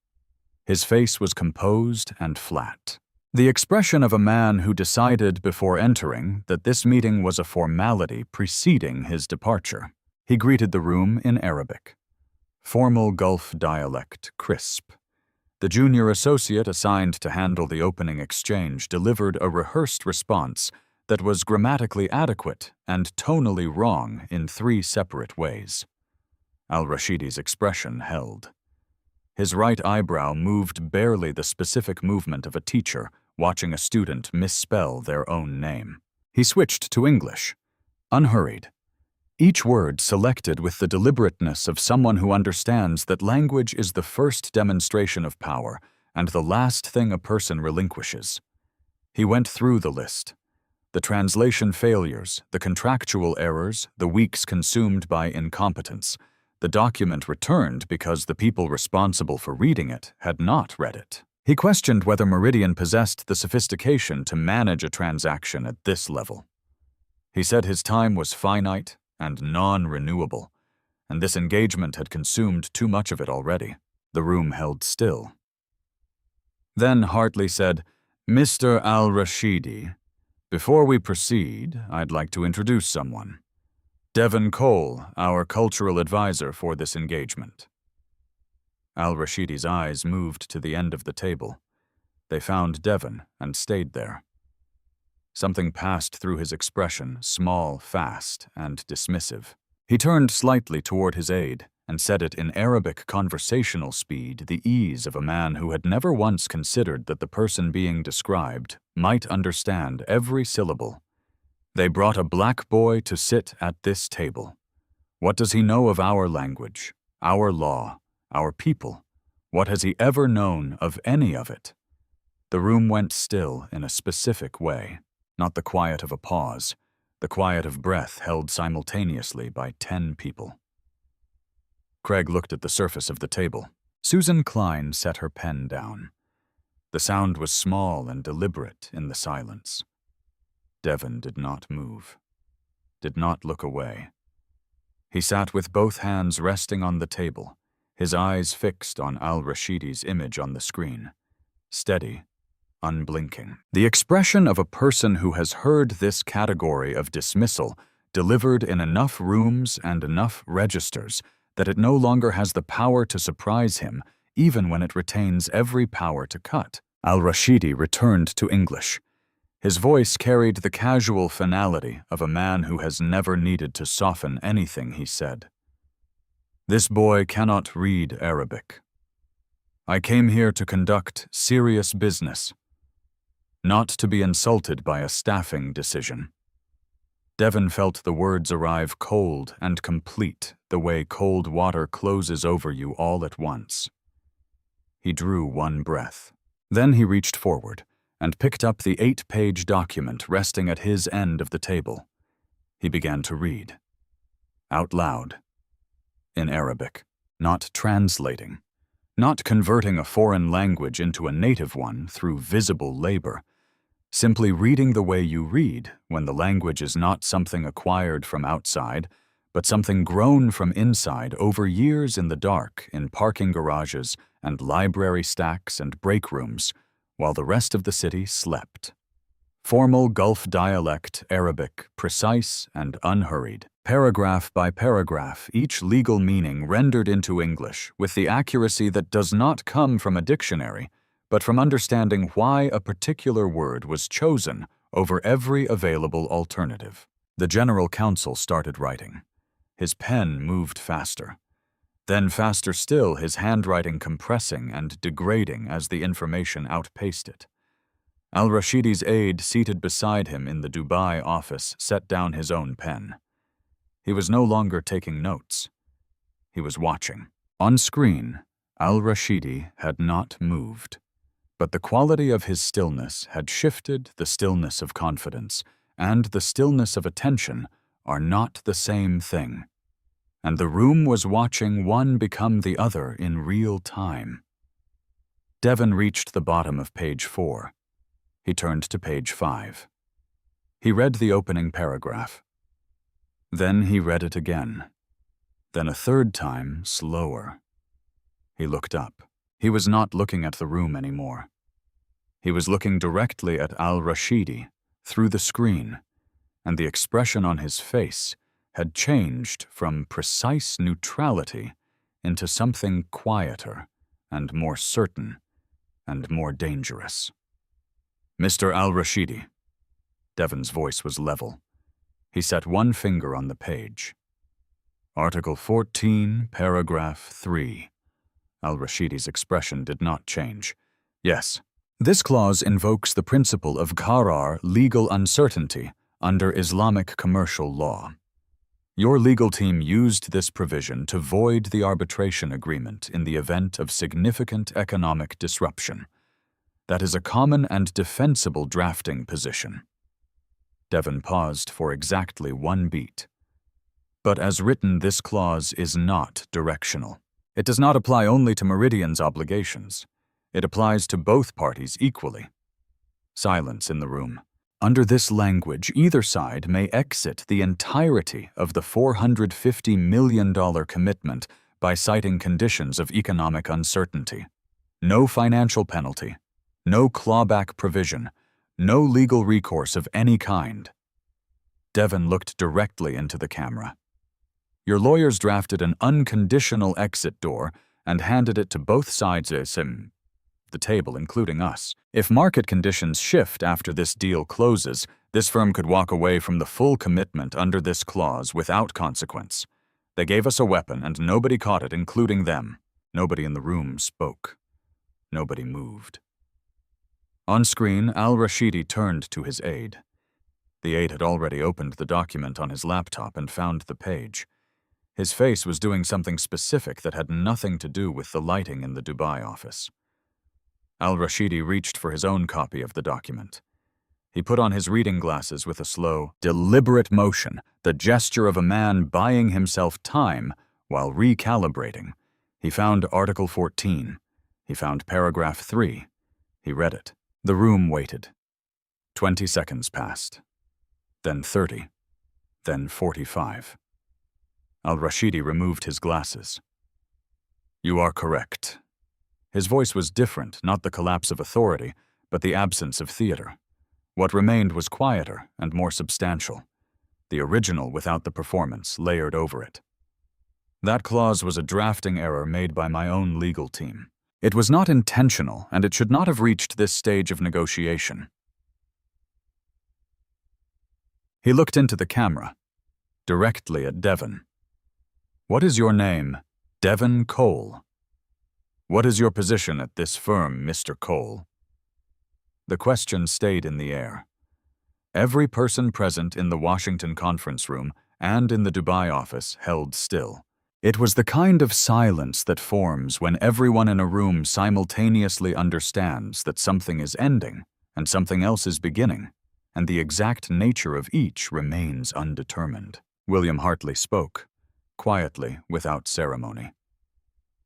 His face was composed and flat. The expression of a man who decided before entering that this meeting was a formality preceding his departure. He greeted the room in Arabic. Formal Gulf dialect, crisp. The junior associate assigned to handle the opening exchange delivered a rehearsed response that was grammatically adequate and tonally wrong in 3 separate ways. Al-Rashidi's expression held. His right eyebrow moved barely the specific movement of a teacher watching a student misspell their own name. He switched to English, unhurried. Each word selected with the deliberateness of someone who understands that language is the first demonstration of power and the last thing a person relinquishes. He went through the list. The translation failures, the contractual errors, the weeks consumed by incompetence. The document returned because the people responsible for reading it had not read it. He questioned whether Meridian possessed the sophistication to manage a transaction at this level. He said his time was finite and non-renewable, and this engagement had consumed too much of it already. The room held still. Then Hartley said, "Mr. Al-Rashidi, before we proceed, I'd like to introduce someone. Devon Cole, our cultural advisor for this engagement." Al-Rashidi's eyes moved to the end of the table. They found Devon and stayed there. Something passed through his expression, small, fast, and dismissive. He turned slightly toward his aide and said it in Arabic conversational speed, the ease of a man who had never once considered that the person being described might understand every syllable. "They brought a black boy to sit at this table. What does he know of our language, our law, our people? What has he ever known of any of it?" The room went still in a specific way, not the quiet of a pause, the quiet of breath held simultaneously by 10 people. Craig looked at the surface of the table. Susan Klein set her pen down. The sound was small and deliberate in the silence. Devon did not move, did not look away. He sat with both hands resting on the table, his eyes fixed on Al-Rashidi's image on the screen, steady, unblinking. The expression of a person who has heard this category of dismissal delivered in enough rooms and enough registers that it no longer has the power to surprise him, even when it retains every power to cut. Al-Rashidi returned to English. His voice carried the casual finality of a man who has never needed to soften anything he said. "This boy cannot read Arabic. I came here to conduct serious business, not to be insulted by a staffing decision." Devon felt the words arrive cold and complete, the way cold water closes over you all at once. He drew one breath. Then he reached forward and picked up the 8-page document resting at his end of the table. He began to read. Out loud. In Arabic. Not translating. Not converting a foreign language into a native one through visible labor. Simply reading the way you read when the language is not something acquired from outside, but something grown from inside over years in the dark in parking garages and library stacks and break rooms, while the rest of the city slept. Formal Gulf dialect Arabic, precise and unhurried. Paragraph by paragraph, each legal meaning rendered into English with the accuracy that does not come from a dictionary, but from understanding why a particular word was chosen over every available alternative. The general counsel started writing. His pen moved faster. Then faster still, his handwriting compressing and degrading as the information outpaced it. Al-Rashidi's aide seated beside him in the Dubai office set down his own pen. He was no longer taking notes. He was watching. On screen, Al-Rashidi had not moved. But the quality of his stillness had shifted. The stillness of confidence and the stillness of attention are not the same thing. And the room was watching one become the other in real time. Devon reached the bottom of page 4. He turned to page 5. He read the opening paragraph. Then he read it again. Then a third time, slower. He looked up. He was not looking at the room anymore. He was looking directly at Al-Rashidi through the screen, and the expression on his face had changed from precise neutrality into something quieter and more certain and more dangerous. "Mr. Al-Rashidi." Devon's voice was level. He set one finger on the page. "Article 14, paragraph 3. Al-Rashidi's expression did not change. "Yes. This clause invokes the principle of gharar, legal uncertainty, under Islamic commercial law. Your legal team used this provision to void the arbitration agreement in the event of significant economic disruption. That is a common and defensible drafting position. Devon paused for exactly 1 beat. But as written, this clause is not directional. It does not apply only to Meridian's obligations. It applies to both parties equally. Silence in the room. Under this language, either side may exit the entirety of the $450 million commitment by citing conditions of economic uncertainty. No financial penalty, no clawback provision, no legal recourse of any kind. Devon looked directly into the camera. Your lawyers drafted an unconditional exit door and handed it to both sides of the table, including us. If market conditions shift after this deal closes, this firm could walk away from the full commitment under this clause without consequence. They gave us a weapon and nobody caught it, including them. Nobody in the room spoke. Nobody moved. On screen, Al-Rashidi turned to his aide. The aide had already opened the document on his laptop and found the page. His face was doing something specific that had nothing to do with the lighting in the Dubai office. Al-Rashidi reached for his own copy of the document. He put on his reading glasses with a slow, deliberate motion, the gesture of a man buying himself time while recalibrating. He found Article 14. He found Paragraph 3. He read it. The room waited. 20 seconds passed. Then 30. Then 45. Al-Rashidi removed his glasses. You are correct. His voice was different, not the collapse of authority, but the absence of theater. What remained was quieter and more substantial. The original without the performance layered over it. That clause was a drafting error made by my own legal team. It was not intentional, and it should not have reached this stage of negotiation. He looked into the camera, directly at Devon. What is your name? Devon Cole. What is your position at this firm, Mr. Cole? The question stayed in the air. Every person present in the Washington conference room and in the Dubai office held still. It was the kind of silence that forms when everyone in a room simultaneously understands that something is ending and something else is beginning, and the exact nature of each remains undetermined. William Hartley spoke, quietly, without ceremony.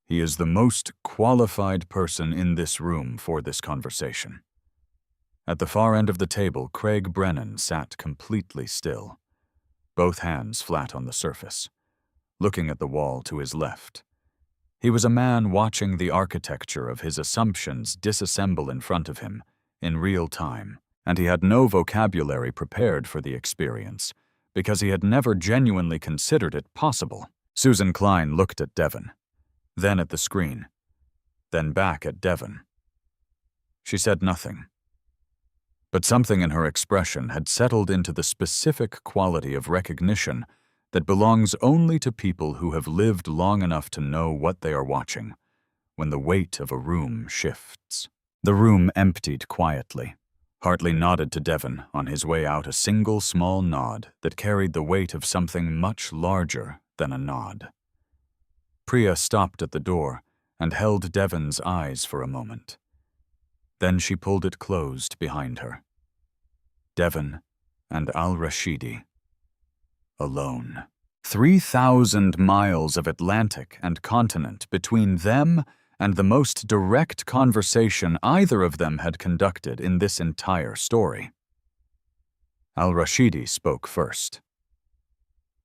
He is the most qualified person in this room for this conversation. At the far end of the table, Craig Brennan sat completely still, both hands flat on the surface, looking at the wall to his left. He was a man watching the architecture of his assumptions disassemble in front of him in real time, and he had no vocabulary prepared for the experience because he had never genuinely considered it possible. Susan Klein looked at Devon, then at the screen, then back at Devon. She said nothing, but something in her expression had settled into the specific quality of recognition that belongs only to people who have lived long enough to know what they are watching when the weight of a room shifts. The room emptied quietly. Hartley nodded to Devon on his way out, a single small nod that carried the weight of something much larger than a nod. Priya stopped at the door and held Devon's eyes for a moment. Then she pulled it closed behind her. Devon and Al-Rashidi. Alone. 3,000 miles of Atlantic and continent between them and the most direct conversation either of them had conducted in this entire story. Al-Rashidi spoke first.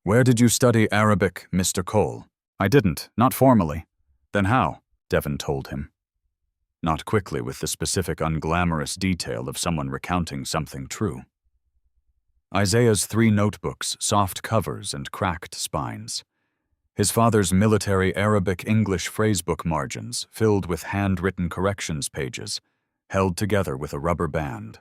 Where did you study Arabic, Mr. Cole? I didn't, not formally. Then how? Devon told him. Not quickly, with the specific unglamorous detail of someone recounting something true. Isaiah's 3 notebooks, soft covers and cracked spines. His father's military Arabic-English phrasebook margins filled with handwritten corrections pages, held together with a rubber band.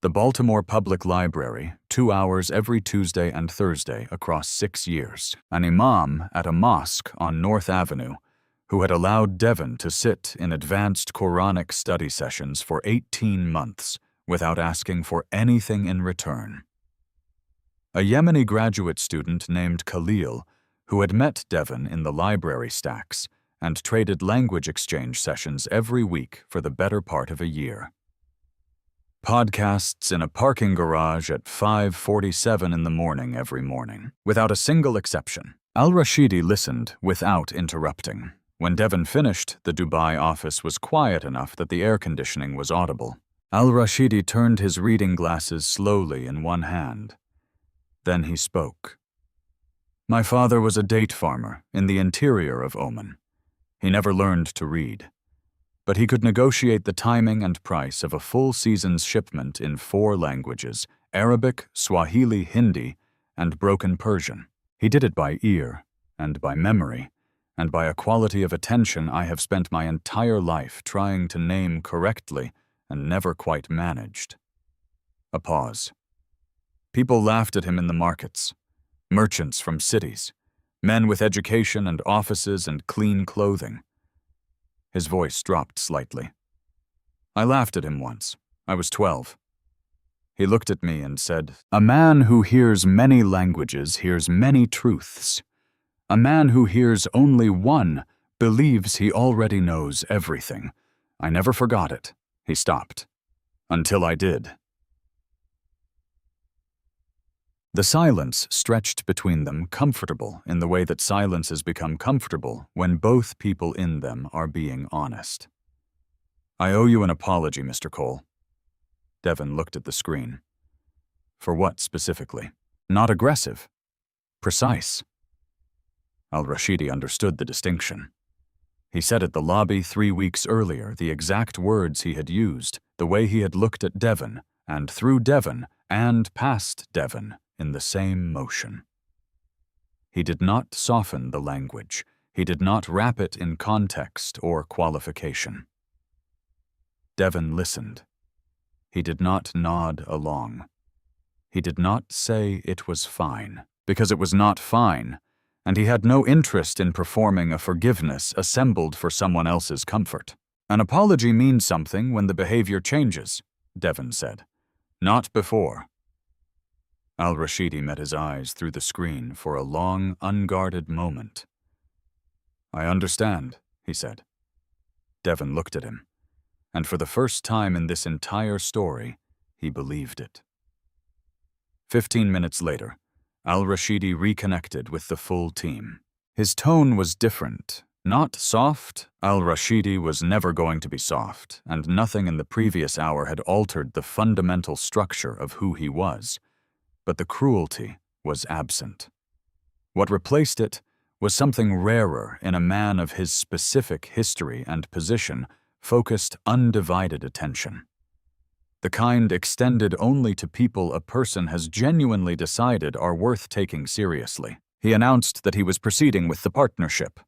The Baltimore Public Library, 2 hours every Tuesday and Thursday across 6 years. An imam at a mosque on North Avenue who had allowed Devon to sit in advanced Quranic study sessions for 18 months without asking for anything in return. a Yemeni graduate student named Khalil, who had met Devon in the library stacks and traded language exchange sessions every week for the better part of a year. Podcasts in a parking garage at 5:47 in the morning every morning, without a single exception. Al-Rashidi listened without interrupting. When Devon finished, the Dubai office was quiet enough that the air conditioning was audible. Al-Rashidi turned his reading glasses slowly in one hand. Then he spoke. My father was a date farmer in the interior of Oman. He never learned to read, but he could negotiate the timing and price of a full season's shipment in 4 languages: Arabic, Swahili, Hindi, and broken Persian. He did it by ear and by memory, and by a quality of attention I have spent my entire life trying to name correctly and never quite managed. A pause. People laughed at him in the markets. Merchants from cities, men with education and offices and clean clothing. His voice dropped slightly. I laughed at him once. I was 12. He looked at me and said, "A man who hears many languages hears many truths. A man who hears only one believes he already knows everything." I never forgot it. He stopped. Until I did. The silence stretched between them, comfortable in the way that silences become comfortable when both people in them are being honest. I owe you an apology, Mr. Cole. Devon looked at the screen. For what specifically? Not aggressive. Precise. Al-Rashidi understood the distinction. He said at the lobby 3 weeks earlier the exact words he had used, the way he had looked at Devon, and through Devon, and past Devon, in the same motion. He did not soften the language. He did not wrap it in context or qualification. Devon listened. He did not nod along. He did not say it was fine, because it was not fine, and he had no interest in performing a forgiveness assembled for someone else's comfort. An apology means something when the behavior changes, Devon said. Not before. Al-Rashidi met his eyes through the screen for a long, unguarded moment. I understand, he said. Devon looked at him, and for the first time in this entire story, he believed it. 15 minutes later, Al-Rashidi reconnected with the full team. His tone was different, not soft. Al-Rashidi was never going to be soft, and nothing in the previous hour had altered the fundamental structure of who he was. But the cruelty was absent. What replaced it was something rarer in a man of his specific history and position, focused, undivided attention. The kind extended only to people a person has genuinely decided are worth taking seriously. He announced that he was proceeding with the partnership.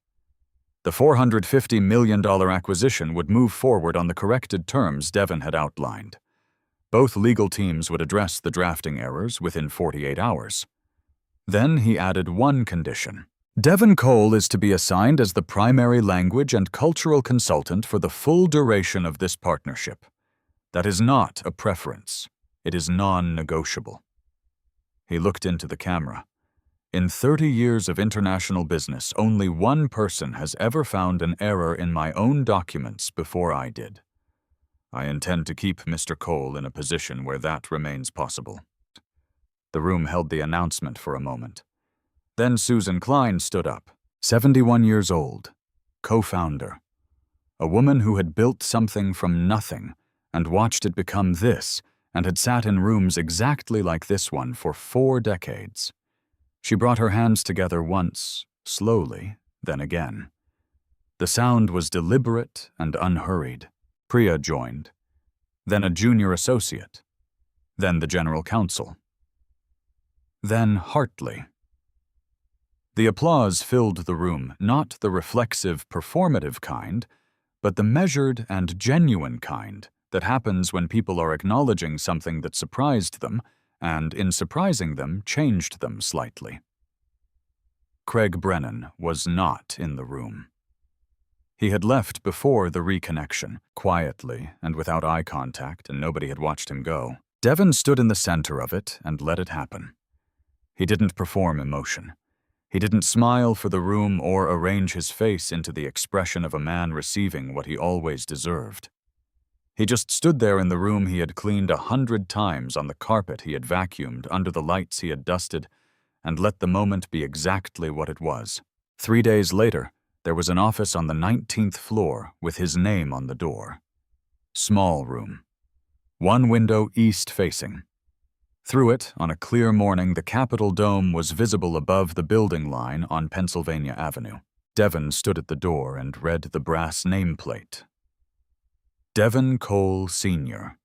The $450 million acquisition would move forward on the corrected terms Devon had outlined. Both legal teams would address the drafting errors within 48 hours. Then he added one condition. Devon Cole is to be assigned as the primary language and cultural consultant for the full duration of this partnership. That is not a preference. It is non-negotiable. He looked into the camera. In 30 years of international business, only one person has ever found an error in my own documents before I did. I intend to keep Mr. Cole in a position where that remains possible. The room held the announcement for a moment. Then Susan Klein stood up, 71 years old, co-founder. A woman who had built something from nothing and watched it become this, and had sat in rooms exactly like this one for 4 decades. She brought her hands together once, slowly, then again. The sound was deliberate and unhurried. Priya joined, then a junior associate, then the general counsel, then Hartley. The applause filled the room, not the reflexive, performative kind, but the measured and genuine kind that happens when people are acknowledging something that surprised them, and in surprising them, changed them slightly. Craig Brennan was not in the room. He had left before the reconnection, quietly and without eye contact, and nobody had watched him go. Devon stood in the center of it and let it happen. He didn't perform emotion. He didn't smile for the room or arrange his face into the expression of a man receiving what he always deserved. He just stood there in the room he had cleaned 100 times, on the carpet he had vacuumed, under the lights he had dusted, and let the moment be exactly what it was. 3 days later, there was an office on the 19th floor with his name on the door. Small room. One window east-facing. Through it, on a clear morning, the Capitol Dome was visible above the building line on Pennsylvania Avenue. Devon stood at the door and read the brass nameplate. Devon Cole, Sr.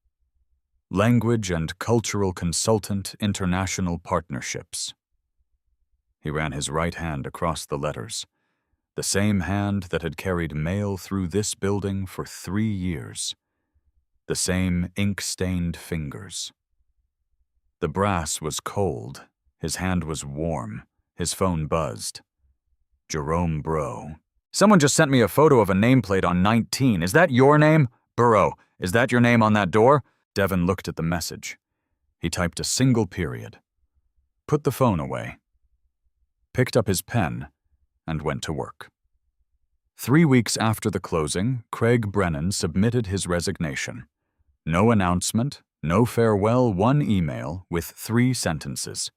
Language and Cultural Consultant, International Partnerships. He ran his right hand across the letters, the same hand that had carried mail through this building for 3 years. The same ink-stained fingers. The brass was cold, his hand was warm, his phone buzzed. Jerome Bro. Someone just sent me a photo of a nameplate on 19. Is that your name? Burrow, is that your name on that door? Devon looked at the message. He typed a single period. Put the phone away. Picked up his pen and went to work. 3 weeks after the closing, Craig Brennan submitted his resignation. No announcement, no farewell, one email with 3 sentences.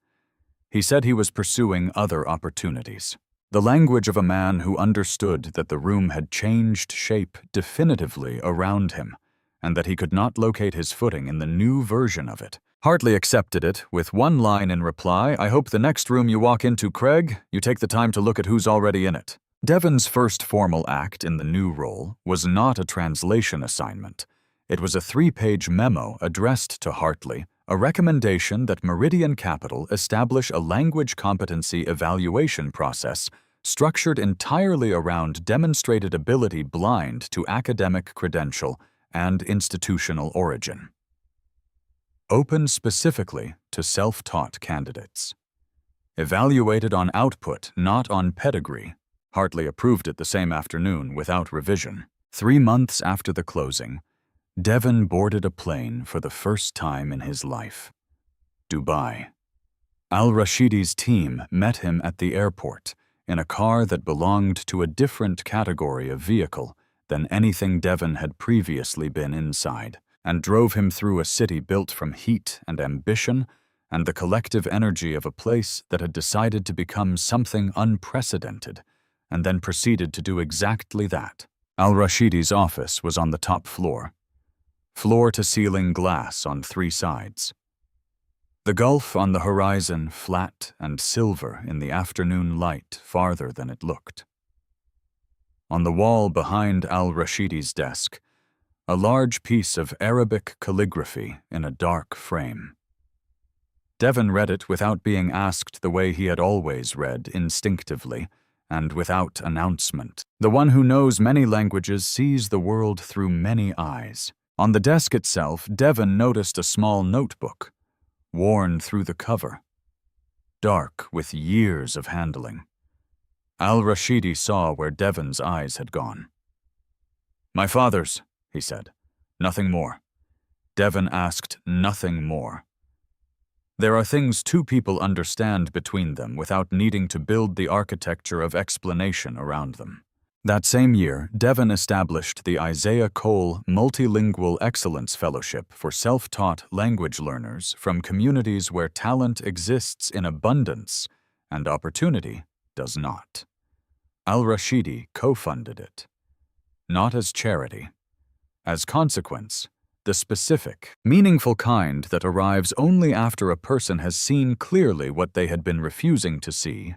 He said he was pursuing other opportunities. The language of a man who understood that the room had changed shape definitively around him, and that he could not locate his footing in the new version of it. Hartley accepted it with one line in reply: "I hope the next room you walk into, Craig, you take the time to look at who's already in it." Devon's first formal act in the new role was not a translation assignment. It was a 3-page memo addressed to Hartley, a recommendation that Meridian Capital establish a language competency evaluation process structured entirely around demonstrated ability blind to academic credential and institutional origin. Open specifically to self-taught candidates. Evaluated on output, not on pedigree. Hartley approved it the same afternoon without revision. 3 months after the closing, Devon boarded a plane for the first time in his life. Dubai. Al-Rashidi's team met him at the airport in a car that belonged to a different category of vehicle than anything Devon had previously been inside, and drove him through a city built from heat and ambition and the collective energy of a place that had decided to become something unprecedented, and then proceeded to do exactly that. Al-Rashidi's office was on the top floor. Floor-to-ceiling glass on 3 sides. The gulf on the horizon flat and silver in the afternoon light farther than it looked. On the wall behind Al-Rashidi's desk, a large piece of Arabic calligraphy in a dark frame. Devon read it without being asked, the way he had always read, instinctively, and without announcement. The one who knows many languages sees the world through many eyes. On the desk itself, Devon noticed a small notebook, worn through the cover, dark with years of handling. Al-Rashidi saw where Devon's eyes had gone. "My father's," he said. "Nothing more." Devon asked nothing more. There are things 2 people understand between them without needing to build the architecture of explanation around them. That same year, Devon established the Isaiah Cole Multilingual Excellence Fellowship for self-taught language learners from communities where talent exists in abundance and opportunity does not. Al-Rashidi co-funded it. Not as charity. As consequence, the specific, meaningful kind that arrives only after a person has seen clearly what they had been refusing to see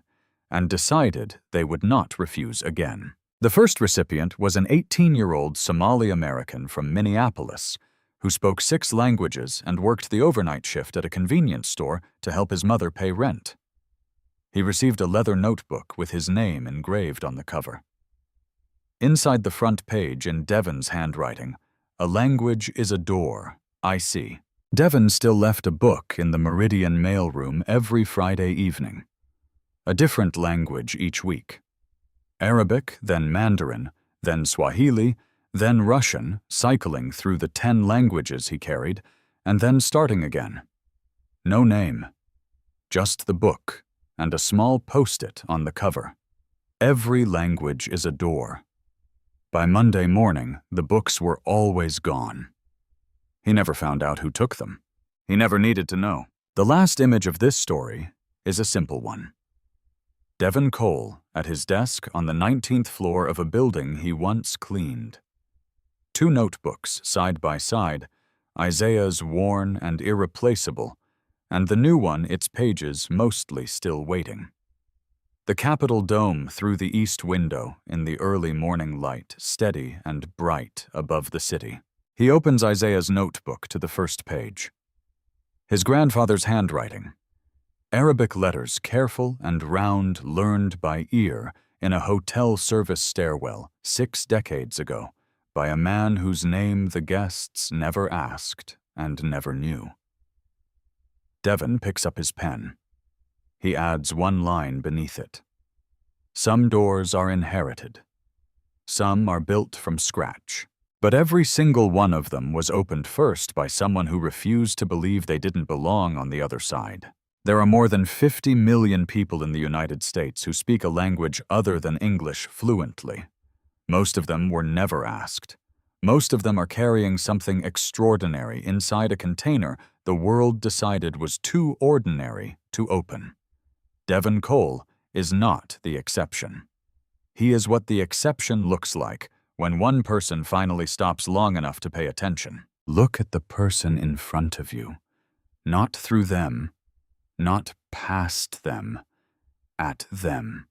and decided they would not refuse again. The first recipient was an 18-year-old Somali American from Minneapolis who spoke 6 languages and worked the overnight shift at a convenience store to help his mother pay rent. He received a leather notebook with his name engraved on the cover. Inside the front page in Devon's handwriting, "A language is a door, I see." Devon still left a book in the Meridian mailroom every Friday evening. A different language each week. Arabic, then Mandarin, then Swahili, then Russian, cycling through the 10 languages he carried, and then starting again. No name. Just the book and a small post-it on the cover. Every language is a door. By Monday morning, the books were always gone. He never found out who took them. He never needed to know. The last image of this story is a simple one. Devon Cole at his desk on the 19th floor of a building he once cleaned. 2 notebooks side by side, Isaiah's worn and irreplaceable, and the new one, its pages mostly still waiting. The Capitol dome through the east window in the early morning light, steady and bright above the city. He opens Isaiah's notebook to the first page. His grandfather's handwriting. Arabic letters, careful and round, learned by ear in a hotel service stairwell 6 decades ago by a man whose name the guests never asked and never knew. Devon picks up his pen. He adds one line beneath it. Some doors are inherited. Some are built from scratch. But every single one of them was opened first by someone who refused to believe they didn't belong on the other side. There are more than 50 million people in the United States who speak a language other than English fluently. Most of them were never asked. Most of them are carrying something extraordinary inside a container the world decided was too ordinary to open. Devon Cole is not the exception. He is what the exception looks like when one person finally stops long enough to pay attention. Look at the person in front of you. Not through them, not past them, at them.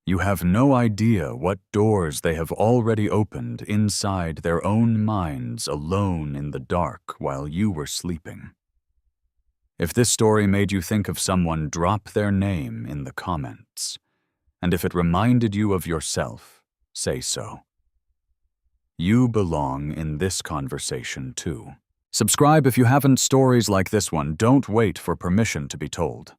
You have no idea what doors they have already opened inside their own minds alone in the dark while you were sleeping. If this story made you think of someone, drop their name in the comments. And if it reminded you of yourself, say so. You belong in this conversation too. Subscribe if you haven't. Stories like this one don't wait for permission to be told.